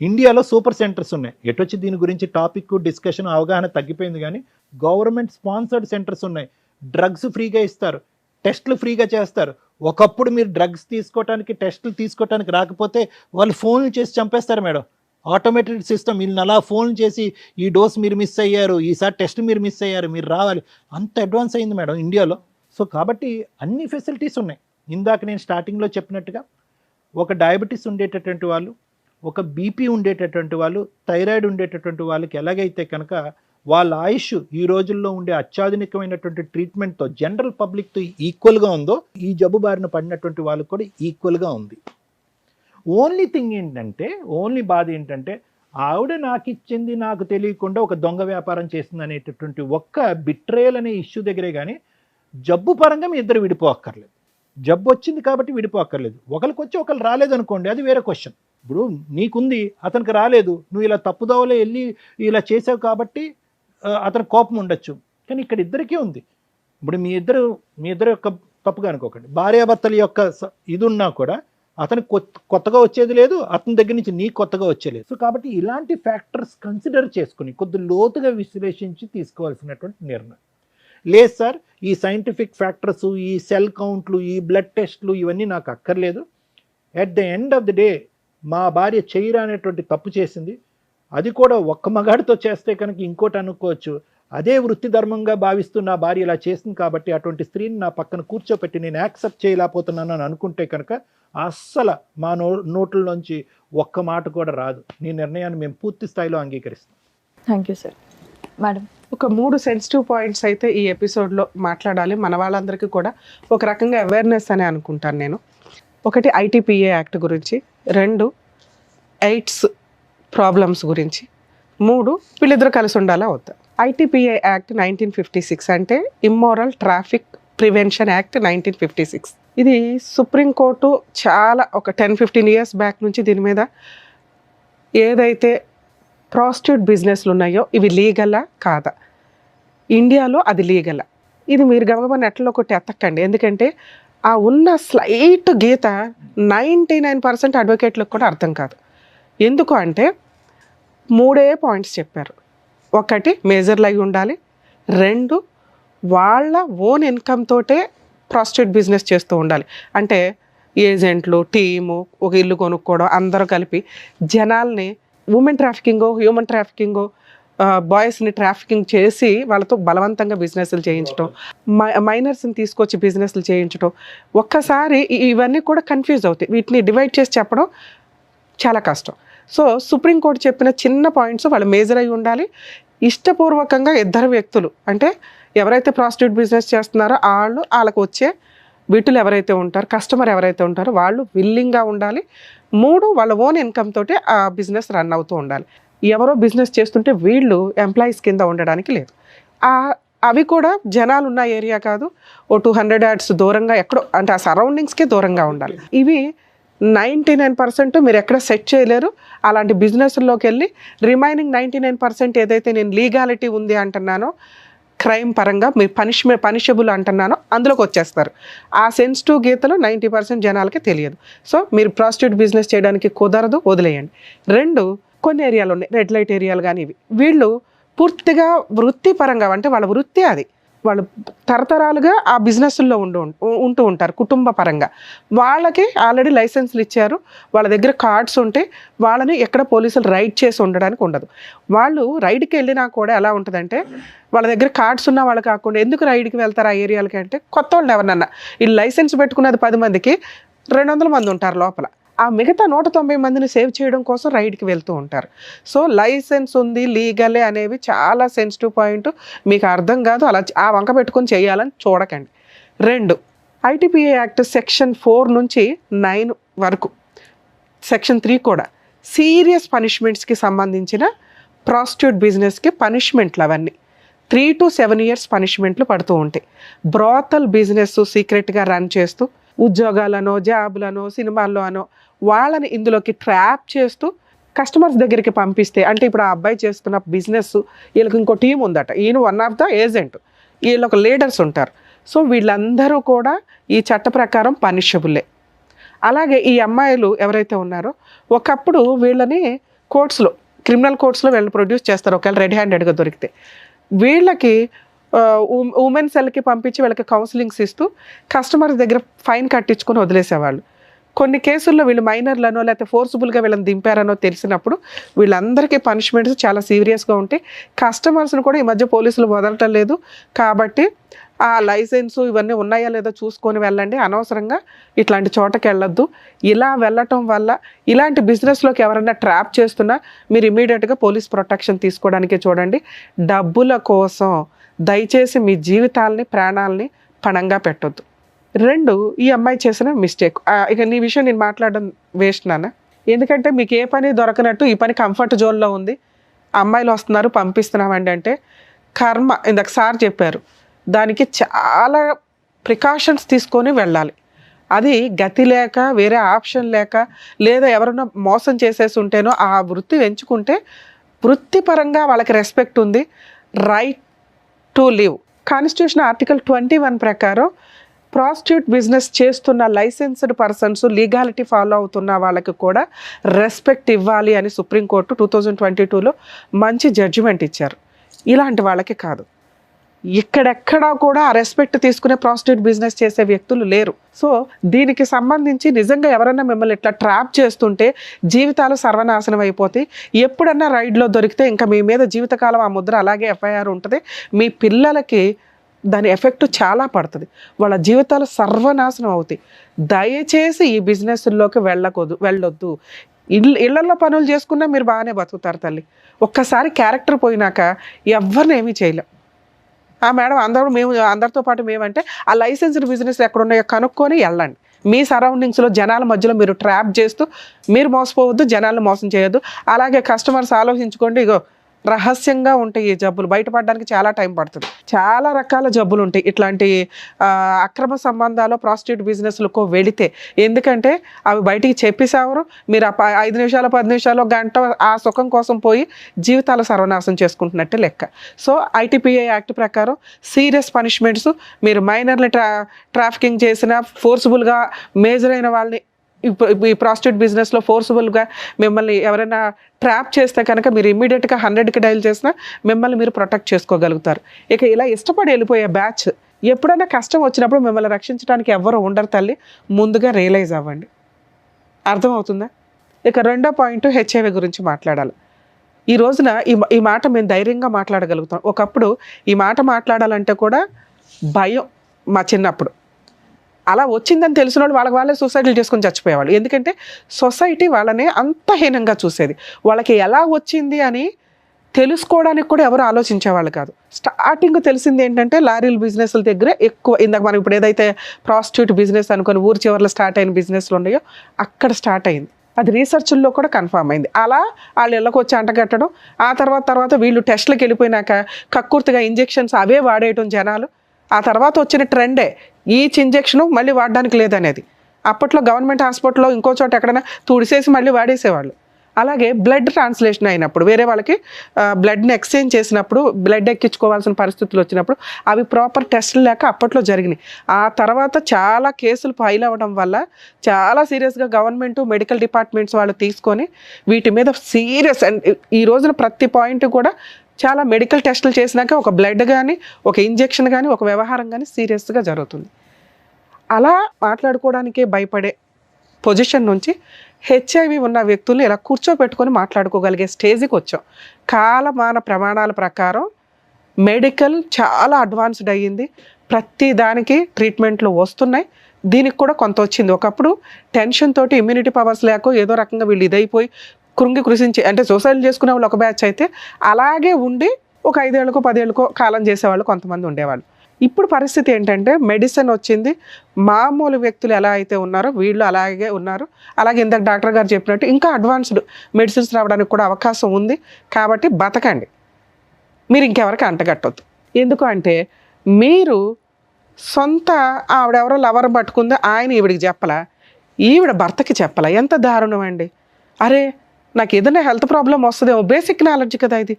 ఇండియాలో సూపర్ సెంటర్స్ ఉన్నాయి. ఎటొచ్చి దీని గురించి టాపిక్ డిస్కషన్ అవగాహన తగ్గిపోయింది. కానీ గవర్నమెంట్ స్పాన్సర్డ్ సెంటర్స్ ఉన్నాయి. డ్రగ్స్ ఫ్రీగా ఇస్తారు, టెస్టులు ఫ్రీగా చేస్తారు. ఒకప్పుడు మీరు డ్రగ్స్ తీసుకోవడానికి, టెస్టులు తీసుకోవడానికి రాకపోతే వాళ్ళు ఫోన్లు చేసి చంపేస్తారు మేడం. ఆటోమేటెడ్ సిస్టమ్, వీళ్ళని అలా ఫోన్ చేసి ఈ డోస్ మీరు మిస్ అయ్యారు, ఈసారి టెస్ట్ మీరు మిస్ అయ్యారు, మీరు రావాలి, అంత అడ్వాన్స్ అయింది మేడం ఇండియాలో. సో కాబట్టి అన్ని ఫెసిలిటీస్ ఉన్నాయి. ఇందాక నేను స్టార్టింగ్లో చెప్పినట్టుగా ఒక డయాబెటీస్ ఉండేటటువంటి వాళ్ళు, ఒక బీపీ ఉండేటటువంటి వాళ్ళు, థైరాయిడ్ ఉండేటటువంటి వాళ్ళకి ఎలాగైతే కనుక వాళ్ళ ఆయుష్ ఈ రోజుల్లో ఉండే అత్యాధునికమైనటువంటి ట్రీట్మెంట్తో జనరల్ పబ్లిక్తో ఈక్వల్గా ఉందో, ఈ జబ్బు బారిన పడినటువంటి వాళ్ళకి కూడా ఈక్వల్గా ఉంది. ఓన్లీ థింగ్ ఏంటంటే, ఓన్లీ బాధ ఏంటంటే ఆవిడ నాకు ఇచ్చింది నాకు తెలియకుండా ఒక దొంగ వ్యాపారం చేసింది అనేటటువంటి ఒక్క బిట్రేయల్ అనే ఇష్యూ దగ్గరే. కానీ జబ్బు పరంగా మీ ఇద్దరు విడిపోక్కర్లేదు. జబ్బు వచ్చింది కాబట్టి విడిపోక్కర్లేదు. ఒకరికి వచ్చి ఒకరు రాలేదనుకోండి, అది వేరే క్వశ్చన్. ఇప్పుడు నీకుంది, అతనికి రాలేదు, నువ్వు ఇలా తప్పుదోవలో వెళ్ళి ఇలా చేసావు కాబట్టి అతని కోపం ఉండొచ్చు. కానీ ఇక్కడ ఇద్దరికీ ఉంది. ఇప్పుడు మీ ఇద్దరు యొక్క తప్పుగా అనుకోకండి. భార్యాభర్తల యొక్క ఇది ఉన్నా కూడా అతనికి కొత్తగా వచ్చేది లేదు, అతని దగ్గర నుంచి నీకు కొత్తగా వచ్చేలేదు. సో కాబట్టి ఇలాంటి ఫ్యాక్టర్స్ కన్సిడర్ చేసుకుని కొద్ది లోతుగా విశ్లేషించి తీసుకోవాల్సినటువంటి నిర్ణయం. లేదు సార్, ఈ సైంటిఫిక్ ఫ్యాక్టర్స్, ఈ సెల్ కౌంట్లు, ఈ బ్లడ్ టెస్ట్లు ఇవన్నీ నాకు అక్కర్లేదు. At the end of the day మా భార్య చేయరా అనేటువంటి తప్పు చేసింది. అది కూడా ఒక్క మగాడితో చేస్తే కనుక ఇంకోటి అనుకోవచ్చు, అదే వృత్తి ధర్మంగా భావిస్తూ నా భార్య ఇలా చేసింది కాబట్టి అటువంటి స్త్రీని నా పక్కన కూర్చోపెట్టి నేను యాక్సెప్ట్ చేయలేకపోతున్నాను అని అనుకుంటే కనుక అస్సలు మా నోట్లలోంచి ఒక్క మాట కూడా రాదు. నీ నిర్ణయాన్ని మేము పూర్తి స్థాయిలో అంగీకరిస్తాం. Thank you sir. మేడం, ఒక 3 సెన్సిటివ్ పాయింట్స్ అయితే ఈ ఎపిసోడ్లో మాట్లాడాలి. మన వాళ్ళందరికీ కూడా ఒక రకంగా అవేర్నెస్ అని అనుకుంటాను నేను. 1 ITPA యాక్ట్ గురించి, 2 ఎయిడ్స్ ప్రాబ్లమ్స్ గురించి, 3 వీళ్ళిద్దరు కలిసి ఉండాలా వద్దా. ITPA యాక్ట్ 1956 అంటే ఇమ్మోరల్ ట్రాఫిక్ ప్రివెన్షన్ యాక్ట్ 1956. ఇది సుప్రీంకోర్టు చాలా ఒక 10-15 ఇయర్స్ బ్యాక్ నుంచి దీని మీద ఏదైతే ప్రాస్టిట్యూట్ బిజినెస్లు ఉన్నాయో ఇవి లీగలా కాదా, ఇండియాలో అది లీగలా, ఇది మీరు గమగమ నెట్లో కొట్టి ఎత్తకండి. ఎందుకంటే ఆ ఉన్న స్లైట్ గీత 99% అడ్వకేట్లకు కూడా అర్థం కాదు. ఎందుకు అంటే 3 పాయింట్స్ చెప్పారు. 1 మేజర్లు అయి ఉండాలి, 2 వాళ్ళ ఓన్ ఇన్కమ్ తోటే ప్రాస్టిట్యూట్ బిజినెస్ చేస్తూ ఉండాలి. అంటే ఏజెంట్లు, టీము, ఒక ఇల్లు కొనుక్కోవడం, అందరూ కలిపి జనాల్ని ఉమెన్ ట్రాఫికింగో, హ్యూమన్ ట్రాఫికింగో, బాయ్స్ని ట్రాఫికింగ్ చేసి వాళ్ళతో బలవంతంగా బిజినెస్లు చేయించడం, మైనర్స్ని తీసుకొచ్చి బిజినెస్లు చేయించడం. ఒక్కసారి ఇవన్నీ కూడా కన్ఫ్యూజ్ అవుతాయి. వీటిని డివైడ్ చేసి చెప్పడం చాలా కష్టం. సో సుప్రీంకోర్టు చెప్పిన చిన్న పాయింట్స్ వాళ్ళు మేజర్ అయి ఉండాలి. ఇష్టపూర్వకంగా ఇద్దరు వ్యక్తులు, అంటే ఎవరైతే ప్రాస్టిట్యూట్ బిజినెస్ చేస్తున్నారో వాళ్ళకు వచ్చే వీటిలో ఎవరైతే ఉంటారో, కస్టమర్ ఎవరైతే ఉంటారో వాళ్ళు విల్లింగ్గా ఉండాలి. 3 వాళ్ళ ఓన్ ఇన్కమ్ తోటి ఆ బిజినెస్ రన్ అవుతూ ఉండాలి. ఎవరో బిజినెస్ చేస్తుంటే వీళ్ళు ఎంప్లాయీస్ కింద ఉండడానికి లేదు. ఆ అవి కూడా జనాలు ఉన్న ఏరియా కాదు, ఓ 200 yards దూరంగా ఎక్కడో, అంటే ఆ సరౌండింగ్స్కే దూరంగా ఉండాలి. ఇవి 99% మీరు ఎక్కడ సెట్ చేయలేరు. అలాంటి బిజినెస్లోకి వెళ్ళి రిమైనింగ్ 99% ఏదైతే నేను లీగాలిటీ ఉంది అంటున్నానో, క్రైమ్ పరంగా మీరు పనిషబుల్ అంటున్నానో అందులోకి వచ్చేస్తారు. ఆ సెన్సిటివ్ గీతలు 90% జనాలకి తెలియదు. సో మీరు ప్రాస్టిట్యూట్ బిజినెస్ చేయడానికి కుదరదు, వదిలేయండి. 2, కొన్ని ఏరియాలు ఉన్నాయి, రెడ్ లైట్ ఏరియాలు కానీ ఇవి, వీళ్ళు పూర్తిగా వృత్తిపరంగా, అంటే వాళ్ళ వృత్తి అది, వాళ్ళు తరతరాలుగా ఆ బిజినెస్లో ఉంటూ ఉంటారు కుటుంబ పరంగా. వాళ్ళకి ఆల్రెడీ లైసెన్స్లు ఇచ్చారు, వాళ్ళ దగ్గర కార్డ్స్ ఉంటే వాళ్ళని ఎక్కడ పోలీసులు రైడ్ చేసి ఉండడానికి ఉండదు. వాళ్ళు రైడ్కి వెళ్ళినా కూడా ఎలా ఉంటుందంటే, వాళ్ళ దగ్గర కార్డ్స్ ఉన్న వాళ్ళు కాకుండా ఎందుకు రైడ్కి వెళ్తారు ఆ ఏరియాలకి అంటే, కొత్త వాళ్ళని ఎవరన్నా, ఈ లైసెన్స్ పెట్టుకున్నది 10 మందికి 200 మంది ఉంటారు లోపల, ఆ మిగతా 190 మందిని సేవ్ చేయడం కోసం రైడ్కి వెళ్తూ ఉంటారు. సో లైసెన్స్ ఉంది, లీగలే అనేవి చాలా సెన్సిటివ్ పాయింట్, మీకు అర్థం కాదు, అలా ఆ వంక పెట్టుకొని చేయాలని చూడకండి. 2, ఐటీపీఏ యాక్ట్ సెక్షన్ 4 నుంచి 9 వరకు, సెక్షన్ 3 కూడా సీరియస్ పనిష్మెంట్స్కి సంబంధించిన ప్రాస్టిట్యూట్ బిజినెస్కి పనిష్మెంట్లు అవన్నీ 3 to 7 years పనిష్మెంట్లు పడుతూ ఉంటాయి. బ్రాతల్ బిజినెస్ సీక్రెట్గా రన్ చేస్తూ ఉద్యోగాలనో, జాబులనో, సినిమాల్లో అనో వాళ్ళని ఇందులోకి ట్రాప్ చేస్తూ కస్టమర్స్ దగ్గరికి పంపిస్తే, అంటే ఇప్పుడు ఆ అబ్బాయి చేస్తున్న బిజినెస్, వీళ్ళకి ఇంకో టీం ఉందట, ఈయన వన్ ఆఫ్ ద ఏజెంట్, వీళ్ళొక లీడర్స్ ఉంటారు. సో వీళ్ళందరూ కూడా ఈ చట్ట ప్రకారం పనిషబుల్లే. అలాగే ఈ అమ్మాయిలు ఎవరైతే ఉన్నారో, ఒకప్పుడు వీళ్ళని కోర్ట్స్లో, క్రిమినల్ కోర్ట్స్లో వీళ్ళని ప్రొడ్యూస్ చేస్తారు ఒకవేళ రెడ్ హ్యాండెడ్గా దొరికితే. వీళ్ళకి ఉమెన్ సెల్కి పంపించి వీళ్ళకి కౌన్సిలింగ్స్ ఇస్తూ కస్టమర్స్ దగ్గర ఫైన్ కట్టించుకొని వదిలేసేవాళ్ళు. కొన్ని కేసుల్లో వీళ్ళు మైనర్లనో లేకపోతే ఫోర్సిబుల్గా వీళ్ళని దింపారనో తెలిసినప్పుడు వీళ్ళందరికీ పనిష్మెంట్స్ చాలా సీరియస్గా ఉంటాయి. కస్టమర్స్ని కూడా ఈ మధ్య పోలీసులు వదలటం లేదు కాబట్టి ఆ లైసెన్సు ఇవన్నీ ఉన్నాయా లేదో చూసుకొని వెళ్ళండి, అనవసరంగా ఇట్లాంటి చోటకి వెళ్ళొద్దు. ఇలా వెళ్ళటం వల్ల ఇలాంటి బిజినెస్లోకి ఎవరైనా ట్రాప్ చేస్తున్నా మీరు ఇమీడియట్గా పోలీస్ ప్రొటెక్షన్ తీసుకోవడానికే చూడండి. డబ్బుల కోసం దయచేసి మీ జీవితాలని, ప్రాణాలని పణంగా పెట్టొద్దు. 2, ఈ అమ్మాయి చేసిన మిస్టేక్, ఇక నీ విషయం నేను మాట్లాడడం వేస్ట్ నాన్న, ఎందుకంటే మీకు ఏ పని దొరకనట్టు ఈ పని కంఫర్ట్ జోన్లో ఉంది, అమ్మాయిలు వస్తున్నారు పంపిస్తున్నామండి అంటే కర్మ. ఇందాక సార్ చెప్పారు, దానికి చాలా ప్రికాషన్స్ తీసుకొని వెళ్ళాలి. అది గతి లేక, వేరే ఆప్షన్ లేక, లేదా ఎవరైనా మోసం చేసేసి ఉంటేనో ఆ వృత్తి ఎంచుకుంటే వృత్తిపరంగా వాళ్ళకి రెస్పెక్ట్ ఉంది, right to live. Constitution article 21 ప్రకారం ప్రాస్టిట్యూట్ బిజినెస్ చేస్తున్న లైసెన్స్డ్ పర్సన్స్, లీగాలిటీ ఫాలో అవుతున్న వాళ్ళకి కూడా రెస్పెక్ట్ ఇవ్వాలి అని సుప్రీంకోర్టు 2022లో మంచి జడ్జిమెంట్ ఇచ్చారు. ఇలాంటి వాళ్ళకి కాదు, ఇక్కడెక్కడా కూడా ఆ రెస్పెక్ట్ తీసుకునే ప్రాస్టిట్యూట్ బిజినెస్ చేసే వ్యక్తులు లేరు. సో దీనికి సంబంధించి నిజంగా ఎవరైనా మిమ్మల్ని ఇట్లా ట్రాప్ చేస్తుంటే జీవితాలు సర్వనాశనం అయిపోతాయి. ఎప్పుడన్నా రైడ్లో దొరికితే ఇంకా మీ మీద జీవితకాలం ఆ ముద్ర అలాగే ఎఫ్ఐఆర్ ఉంటుంది. మీ పిల్లలకి దాని ఎఫెక్ట్ చాలా పడుతుంది, వాళ్ళ జీవితాలు సర్వనాశనం అవుతాయి. దయచేసి ఈ బిజినెస్లోకి వెళ్ళొద్దు. ఇళ్లలో పనులు చేసుకున్నా మీరు బాగానే బతుకుతారు తల్లి. ఒక్కసారి క్యారెక్టర్ పోయినాక ఎవరిని ఏమీ చేయలేం. మేడం అందరితో పాటు మేమంటే ఆ లైసెన్స్డ్ బిజినెస్ ఎక్కడ ఉన్నాయో కనుక్కొని వెళ్ళండి. మీ సరౌండింగ్స్లో జనాల మధ్యలో మీరు ట్రాప్ చేస్తూ మీరు మోసపోవద్దు, జనాలను మోసం చేయొద్దు. అలాగే కస్టమర్స్ ఆలోచించుకోండి, ఇగో రహస్యంగా ఉంటాయి ఈ జబ్బులు, బయటపడడానికి చాలా టైం పడుతుంది. చాలా రకాల జబ్బులు ఉంటాయి ఇట్లాంటి అక్రమ సంబంధాలు ప్రాస్టిట్యూట్ బిజినెస్లకు వెళితే. ఎందుకంటే అవి బయటికి చెప్పేసేవారు, మీరు 5 నిమిషాలు 10 నిమిషాలు గంట ఆ సుఖం కోసం పోయి జీవితాలు సర్వనాశనం చేసుకుంటున్నట్టే లెక్క. సో ఐటీపీఏ యాక్ట్ ప్రకారం సీరియస్ పనిష్మెంట్స్, మీరు మైనర్ని ట్రాఫికింగ్ చేసిన, ఫోర్స్ఫుల్గా మేజర్ అయిన వాళ్ళని ఈ ప్రాస్టిట్యూట్ బిజినెస్లో ఫోర్స్ఫుల్గా మిమ్మల్ని ఎవరైనా ట్రాప్ చేస్తే కనుక మీరు ఇమ్మీడియట్గా 100కి డైల్ చేసినా మిమ్మల్ని మీరు ప్రొటెక్ట్ చేసుకోగలుగుతారు. ఇక ఇలా ఇష్టపడి వెళ్ళిపోయే బ్యాచ్, ఎప్పుడైనా కష్టం వచ్చినప్పుడు మిమ్మల్ని రక్షించడానికి ఎవ్వరు ఉండరు తల్లి, ముందుగా రియలైజ్ అవ్వండి. అర్థమవుతుందా? ఇక 2వ పాయింట్ హెచ్ఐవి గురించి మాట్లాడాలి. ఈ రోజున ఈ మాట మేము ధైర్యంగా మాట్లాడగలుగుతాం. ఒకప్పుడు ఈ మాట మాట్లాడాలంటే కూడా భయం. మా చిన్నప్పుడు అలా వచ్చిందని తెలిసిన వాళ్ళు వాళ్ళే సూసైడ్లు చేసుకొని చచ్చిపోయేవాళ్ళు. ఎందుకంటే సొసైటీ వాళ్ళని అంత హీనంగా చూసేది. వాళ్ళకి ఎలా వచ్చింది అని తెలుసుకోవడానికి కూడా ఎవరు ఆలోచించేవాళ్ళు కాదు. స్టార్టింగ్ తెలిసింది ఏంటంటే లారీల బిజినెస్ల దగ్గరే ఎక్కువ. ఇందాక మనం ఇప్పుడు ఏదైతే ప్రాస్టిట్యూట్ బిజినెస్ అనుకొని ఊరి చివరిలో స్టార్ట్ అయిన బిజినెస్లు ఉన్నాయో అక్కడ స్టార్ట్ అయింది. అది రీసెర్చ్ల్లో కూడా కన్ఫర్మ్ అయింది. అలా వాళ్ళు ఇళ్ళకి వచ్చి అంటగట్టడం, ఆ తర్వాత వీళ్ళు టెస్ట్లకు వెళ్ళిపోయినాక కక్కుర్తిగా ఇంజెక్షన్స్ అవే వాడేయటం జనాలు. ఆ తర్వాత వచ్చిన ట్రెండే ఈచ్ ఇంజెక్షను మళ్ళీ వాడడానికి లేదనేది. అప్పట్లో గవర్నమెంట్ హాస్పిటల్లో ఇంకో చోట ఎక్కడైనా తుడిసేసి మళ్ళీ వాడేసేవాళ్ళు. అలాగే బ్లడ్ ట్రాన్స్లేషన్ అయినప్పుడు వేరే వాళ్ళకి బ్లడ్ని ఎక్స్చేంజ్ చేసినప్పుడు బ్లడ్ ఎక్కించుకోవాల్సిన పరిస్థితులు వచ్చినప్పుడు అవి ప్రాపర్ టెస్టులు లేక అప్పట్లో జరిగినాయి. ఆ తర్వాత చాలా కేసులు ఫైల్ అవ్వడం వల్ల చాలా సీరియస్గా గవర్నమెంట్ మెడికల్ డిపార్ట్మెంట్స్ వాళ్ళు తీసుకొని వీటి మీద సీరియస్ అండ్ ఈ రోజున ప్రతి పాయింట్ కూడా చాలా మెడికల్ టెస్టులు చేసినాక ఒక బ్లడ్ కానీ ఒక ఇంజెక్షన్ కానీ ఒక వ్యవహారం కానీ సీరియస్గా జరుగుతుంది. అలా మాట్లాడుకోవడానికే భయపడే పొజిషన్ నుంచి హెచ్ఐవి ఉన్న వ్యక్తుల్ని ఇలా కూర్చోబెట్టుకొని మాట్లాడుకోగలిగే స్టేజ్కి వచ్చాం. కాలమాన ప్రమాణాల ప్రకారం మెడికల్ చాలా అడ్వాన్స్డ్ అయ్యింది. ప్రతి దానికి ట్రీట్మెంట్లు వస్తున్నాయి. దీనికి కూడా కొంత వచ్చింది. ఒకప్పుడు టెన్షన్ తోటి ఇమ్యూనిటీ పవర్స్ లేక ఏదో రకంగా వీళ్ళు ఇదైపోయి కృషించి అంటే సూసైడ్ చేసుకునే వాళ్ళు ఒక బ్యాచ్ అయితే అలాగే ఉండి ఒక 5 ఏళ్ళకో 10 ఏళ్ళకో కాలం చేసేవాళ్ళు కొంతమంది ఉండేవాళ్ళు. ఇప్పుడు పరిస్థితి ఏంటంటే మెడిసిన్ వచ్చింది, మామూలు వ్యక్తులు ఎలా అయితే ఉన్నారో వీళ్ళు అలాగే ఉన్నారు. అలాగే ఇందాక డాక్టర్ గారు చెప్పినట్టు ఇంకా అడ్వాన్స్డ్ మెడిసిన్స్ రావడానికి కూడా అవకాశం ఉంది. కాబట్టి బతకండి, మీరు ఇంకెవరికి అంటగట్టొద్దు. ఎందుకు అంటే మీరు సొంత ఆవిడెవరో లవర్ పట్టుకుందో ఆయన ఈవిడికి చెప్పలా, ఈవిడ భర్తకి చెప్పలా. ఎంత దారుణం అండి. అరే నాకు ఏదైనా హెల్త్ ప్రాబ్లం వస్తుందేమో, బేసిక్ నాలెడ్జ్ కదా ఇది.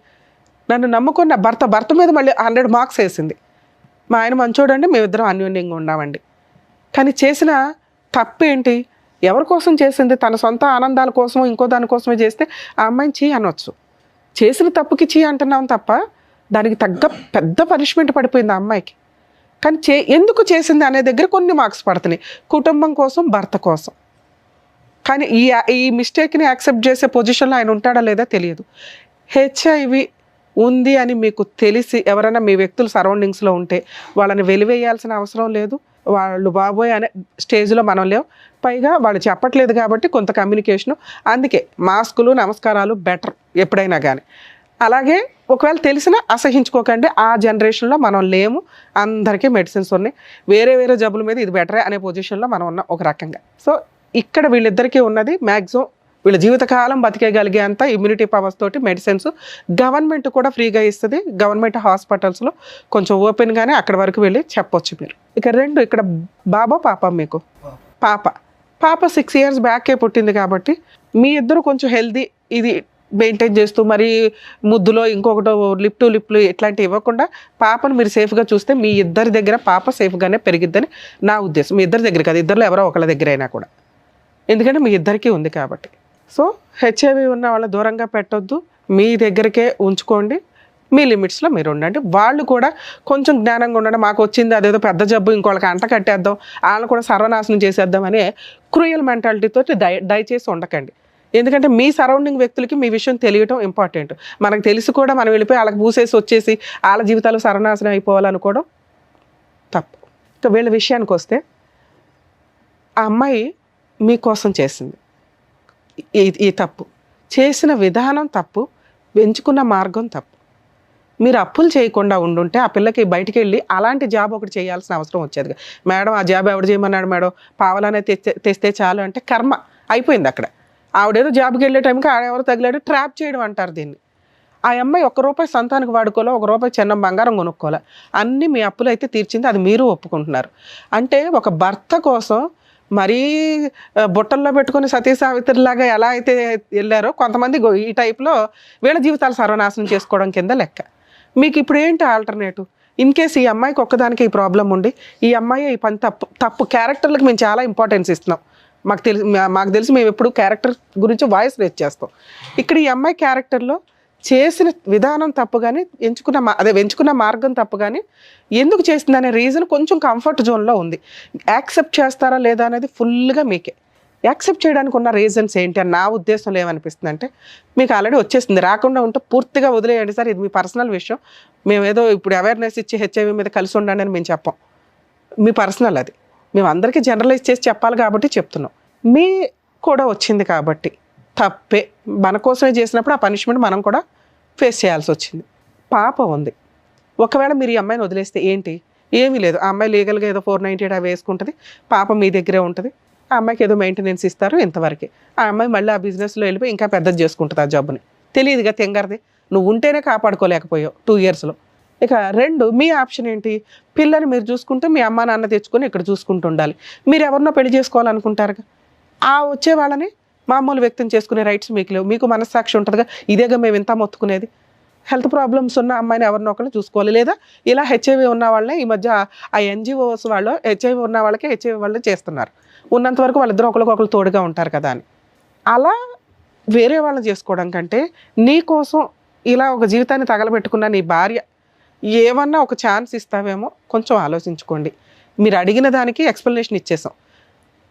నన్ను నమ్ముకున్న భర్త మీద మళ్ళీ 100 మార్క్స్ వేసింది. మా ఆయన మంచోడండి, మేమిద్దరం అన్యోన్యంగా ఉన్నామండి. కానీ చేసిన తప్పేంటి? ఎవరి కోసం చేసింది? తన సొంత ఆనందాల కోసమో ఇంకో దానికోసమే చేస్తే ఆ అమ్మాయిని చీ అనొచ్చు. చేసిన తప్పుకి చీ అంటున్నాం తప్ప దానికి తగ్గ పెద్ద పనిష్మెంట్ పడిపోయింది ఆ అమ్మాయికి. కానీ ఎందుకు చేసింది అనే దగ్గర కొన్ని మార్క్స్ పడుతున్నాయి, కుటుంబం కోసం, భర్త కోసం. కానీ ఈ మిస్టేక్ని యాక్సెప్ట్ చేసే పొజిషన్లో ఆయన ఉంటాడా లేదా తెలియదు. హెచ్ఐవి ఉంది అని మీకు తెలిసి ఎవరైనా మీ వ్యక్తులు సరౌండింగ్స్లో ఉంటే వాళ్ళని వెలివేయాల్సిన అవసరం లేదు. వాళ్ళు బాబోయ్ అనే స్టేజ్లో మనం లేవు. పైగా వాళ్ళు చెప్పట్లేదు కాబట్టి కొంత కమ్యూనికేషను. అందుకే మాస్కులు, నమస్కారాలు బెటర్ ఎప్పుడైనా కానీ. అలాగే ఒకవేళ తెలిసినా అసహించుకోకండి. ఆ జనరేషన్లో మనం లేము, అందరికీ మెడిసిన్స్ ఉన్నాయి. వేరే జబ్బుల మీద ఇది బెటరే అనే పొజిషన్లో మనం ఉన్నాం ఒక రకంగా. సో ఇక్కడ వీళ్ళిద్దరికీ ఉన్నది మ్యాక్సిమం వీళ్ళ జీవితకాలం బతికేయగలిగే అంత ఇమ్యూనిటీ పవర్స్ తోటి మెడిసిన్స్ గవర్నమెంట్ కూడా ఫ్రీగా ఇస్తుంది. గవర్నమెంట్ హాస్పిటల్స్లో కొంచెం ఓపెన్గానే అక్కడి వరకు వెళ్ళి చెప్పొచ్చు మీరు. ఇక 2 ఇక్కడ బాబా పాప, మీకు పాప 6 years బ్యాకే పుట్టింది కాబట్టి మీ ఇద్దరు కొంచెం హెల్దీ ఇది మెయింటైన్ చేస్తూ మరి ముద్దులో ఇంకొకటో లిప్లు ఇట్లాంటివి ఇవ్వకుండా పాపను మీరు సేఫ్గా చూస్తే మీ ఇద్దరి దగ్గర పాప సేఫ్గానే పెరిగిద్దని నా ఉద్దేశం. మీ ఇద్దరి దగ్గర కాదు, ఇద్దరులో ఎవరో ఒకళ్ళ దగ్గర అయినా కూడా, ఎందుకంటే మీ ఇద్దరికీ ఉంది కాబట్టి. సో హెచ్ఐవి ఉన్న వాళ్ళ దూరంగా పెట్టొద్దు, మీ దగ్గరికే ఉంచుకోండి, మీ లిమిట్స్లో మీరు ఉండండి. వాళ్ళు కూడా కొంచెం జ్ఞానంగా ఉండండి. మాకు వచ్చింది అదేదో పెద్ద జబ్బు ఇంకోళ్ళకి అంట కట్టేద్దాం, వాళ్ళని కూడా సర్వనాశనం చేసేద్దాం అనే క్రూయల్ మెంటాలిటీతో దయచేసి ఉండకండి. ఎందుకంటే మీ సరౌండింగ్ వ్యక్తులకి మీ విషయం తెలియటం ఇంపార్టెంట్. మనకు తెలిసి కూడా మనం వెళ్ళిపోయి వాళ్ళకి పూసేసి వచ్చేసి వాళ్ళ జీవితాలు సర్వనాశనం అయిపోవాలనుకోవడం తప్పు. ఇంకా వీళ్ళ విషయానికి వస్తే ఆ అమ్మాయి మీకోసం చేసింది ఈ తప్పు, చేసిన విధానం తప్పు, ఎంచుకున్న మార్గం తప్పు. మీరు అప్పులు చేయకుండా ఉండుంటే ఆ పిల్లకి బయటికి వెళ్ళి అలాంటి జాబ్ ఒకటి చేయాల్సిన అవసరం వచ్చేది. మేడం ఆ జాబ్ ఎవడు చేయమన్నాడు మేడం, పావలానే తెస్తే చాలు అంటే కర్మ అయిపోయింది అక్కడ. ఆవిడేదో జాబ్కి వెళ్ళే టైంకి ఆడెవరు తగిలాడు, ట్రాప్ చేయడం అంటారు దీన్ని. ఆ అమ్మాయి ₹1 సంతానికి వాడుకోవాలా, ₹1 చిన్న బంగారం కొనుక్కోవాలా, అన్నీ మీ అప్పులు అయితే తీర్చింది, అది మీరు ఒప్పుకుంటున్నారు. అంటే ఒక భర్త కోసం మరీ బుట్టల్లో పెట్టుకుని సతీ సావిత్రిలాగా ఎలా అయితే వెళ్ళారో కొంతమంది ఈ టైప్లో వీళ్ళ జీవితాలు సర్వనాశనం చేసుకోవడం కింద లెక్క. మీకు ఇప్పుడు ఏంటి ఆల్టర్నేటివ్? ఇన్ కేస్ ఈ అమ్మాయికి ఒక్కదానికి ఈ ప్రాబ్లం ఉండి ఈ అమ్మాయి ఈ పని తప్పు క్యారెక్టర్లకు మేము చాలా ఇంపార్టెన్స్ ఇస్తున్నాం. మాకు తెలిసి మేము ఎప్పుడు క్యారెక్టర్ గురించి వాయిస్ రేస్ చేస్తాం. ఇక్కడ ఈ అమ్మాయి క్యారెక్టర్లో చేసిన విధానం తప్పు కానీ ఎంచుకున్న మార్గం తప్పు కానీ ఎందుకు చేసిందనే రీజన్ కొంచెం కంఫర్ట్ జోన్లో ఉంది. యాక్సెప్ట్ చేస్తారా లేదా అనేది ఫుల్గా మీకే. యాక్సెప్ట్ చేయడానికి ఉన్న రీజన్స్ ఏంటి అని నా ఉద్దేశంలో ఏమనిపిస్తుంది అంటే, మీకు ఆల్రెడీ వచ్చేసింది, రాకుండా ఉంటే పూర్తిగా వదిలేయండి సార్, ఇది మీ పర్సనల్ విషయం, మేము ఏదో ఇప్పుడు అవేర్నెస్ ఇచ్చి హెచ్ఐవి మీద కలిసి ఉండండి అని మేము చెప్పాం. మీ పర్సనల్ అది, మేము అందరికీ జనరలైజ్ చేసి చెప్పాలి కాబట్టి చెప్తున్నాం. మీ కూడా వచ్చింది కాబట్టి తప్పే, మన కోసమే చేసినప్పుడు ఆ పనిష్మెంట్ మనం కూడా ఫేస్ చేయాల్సి వచ్చింది. పాప ఉంది, ఒకవేళ మీరు ఈ అమ్మాయిని వదిలేస్తే ఏంటి? ఏమీ లేదు, ఆ అమ్మాయి లీగల్గా ఏదో 498 అవి వేసుకుంటుంది, పాప మీ దగ్గరే ఉంటుంది, ఆ అమ్మాయికి ఏదో మెయింటెనెన్స్ ఇస్తారు ఇంతవరకే. ఆ అమ్మాయి మళ్ళీ ఆ బిజినెస్లో వెళ్ళిపోయి ఇంకా పెద్దది చేసుకుంటుంది ఆ జాబ్ని. తెలియదుగా తెంగరది, నువ్వు ఉంటేనే కాపాడుకోలేకపోయావు 2 yearsలో. ఇక 2, మీ ఆప్షన్ ఏంటి? పిల్లని మీరు చూసుకుంటూ మీ అమ్మ నాన్న తెచ్చుకొని ఇక్కడ చూసుకుంటూ ఉండాలి. మీరు ఎవరినో పెళ్లి చేసుకోవాలనుకుంటారుగా, ఆ వచ్చే వాళ్ళని మామూలు వ్యక్తం చేసుకునే రైట్స్ మీకు లేవు. మీకు మనస్సాక్షి ఉంటుందిగా, ఇదేగా మేము ఇంత మొత్తుకునేది. హెల్త్ ప్రాబ్లమ్స్ ఉన్న అమ్మాయిని ఎవరినో ఒకళ్ళు చూసుకోవాలి. లేదా ఇలా హెచ్ఐవి ఉన్న వాళ్ళనే ఈ మధ్య ఆ ఎన్జిఓస్ వాళ్ళు హెచ్ఐవి ఉన్న వాళ్ళకే హెచ్ఐవి వాళ్ళు చేస్తున్నారు. ఉన్నంత వరకు వాళ్ళిద్దరూ ఒకరికొకరు తోడుగా ఉంటారు కదా అని. అలా వేరే వాళ్ళని చేసుకోవడం కంటే నీ కోసం ఇలా ఒక జీవితాన్ని తగలబెట్టుకున్న నీ భార్య ఏమన్నా ఒక ఛాన్స్ ఇస్తావేమో కొంచెం ఆలోచించుకోండి. మీరు అడిగిన దానికి ఎక్స్ప్లెనేషన్ ఇచ్చేసాం.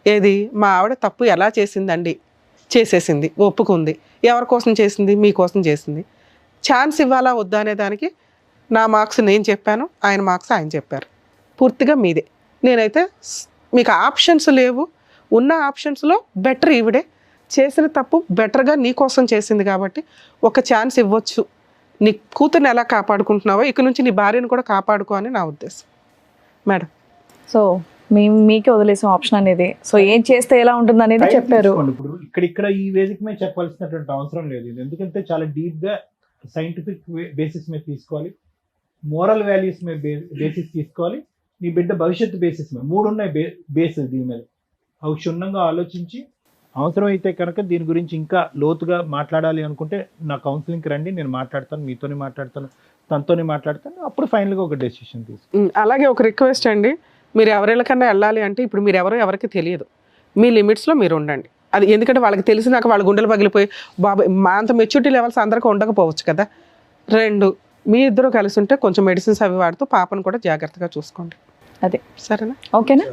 ఏది, మా ఆవిడ తప్పు ఎలా చేసిందండి? చేసేసింది, ఒప్పుకుంది. ఎవరి కోసం చేసింది? మీకోసం చేసింది. ఛాన్స్ ఇవ్వాలా వద్దా అనే దానికి నా మార్క్స్ నేను చెప్పాను, ఆయన మార్క్స్ ఆయన చెప్పారు. పూర్తిగా మీదే. నేనైతే మీకు ఆప్షన్స్ లేవు. ఉన్న ఆప్షన్స్లో బెటర్ ఈవిడే. చేసిన తప్పు బెటర్గా నీ కోసం చేసింది కాబట్టి ఒక ఛాన్స్ ఇవ్వచ్చు. నీ కూతుర్ని ఎలా కాపాడుకుంటున్నావో ఇక నుంచి నీ భార్యను కూడా కాపాడుకో అని నా ఉద్దేశం మేడం. సో మీకే వదిలేసాం ఆప్షన్ అనేది. సో ఏం చేస్తే ఎలా ఉంటుంది అనేది చెప్పారు. ఇప్పుడు ఇక్కడ ఈ వేదిక మీద చెప్పాల్సినటువంటి అవసరం లేదు ఇది. ఎందుకంటే చాలా డీప్ గా సైంటిఫిక్ బేసిస్ మీద తీసుకోవాలి, మోరల్ వాల్యూస్ మీద బేసిస్ తీసుకోవాలి, నీ బిడ్డ భవిష్యత్తు బేసిస్ మీద 3 ఉన్నాయి బేసిస్. దీని మీద అవి క్షుణ్ణంగా ఆలోచించి అవసరమైతే కనుక దీని గురించి ఇంకా లోతుగా మాట్లాడాలి అనుకుంటే నా కౌన్సిలింగ్కి రండి, నేను మాట్లాడతాను, మీతోనే మాట్లాడతాను, తనతోనే మాట్లాడతాను. అప్పుడు ఫైనల్గా ఒక డెసిషన్ తీసుకుంటాను. అలాగే ఒక రిక్వెస్ట్ అండి, మీరు ఎవరికన్నా వెళ్ళాలి అంటే ఇప్పుడు మీరు ఎవరికి తెలియదు, మీ లిమిట్స్లో మీరు ఉండండి. అది ఎందుకంటే వాళ్ళకి తెలిసినాక వాళ్ళ గుండెలు పగిలిపోయి బాబాయ్ మా అంత మెచ్యూరిటీ లెవెల్స్ అందరికీ ఉండకపోవచ్చు కదా. 2, మీ ఇద్దరు కలిసి ఉంటే కొంచెం మెడిసిన్స్ అవి వాడుతూ పాపను కూడా జాగ్రత్తగా చూసుకోండి. అదే సరేనా? ఓకేనా?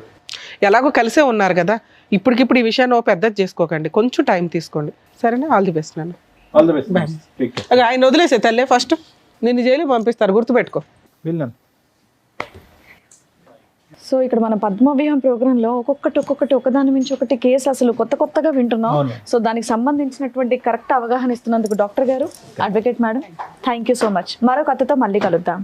ఎలాగో కలిసే ఉన్నారు కదా, ఇప్పటికిప్పుడు ఈ విషయాన్ని పెద్దది చేసుకోకండి, కొంచెం టైం తీసుకోండి. సరేనా? ఆల్ ది బెస్ట్ నాన్న. All the best. ఆయన వదిలేసే తల్లే, ఫస్ట్ నిన్ను జైలు పంపిస్తారు, గుర్తుపెట్టుకో. వెళ్ళాను. సో ఇక్కడ మన పద్మవ్యూహం ప్రోగ్రాంలో ఒక్కొక్కటి ఒకదాని మించి ఒకటి కేసు అసలు కొత్తగా వింటున్నాం. సో దానికి సంబంధించినటువంటి కరెక్ట్ అవగాహన ఇస్తున్నందుకు డాక్టర్ గారు, advocate madam, thank you so much. మరో కథతో మళ్ళీ కలుద్దాం.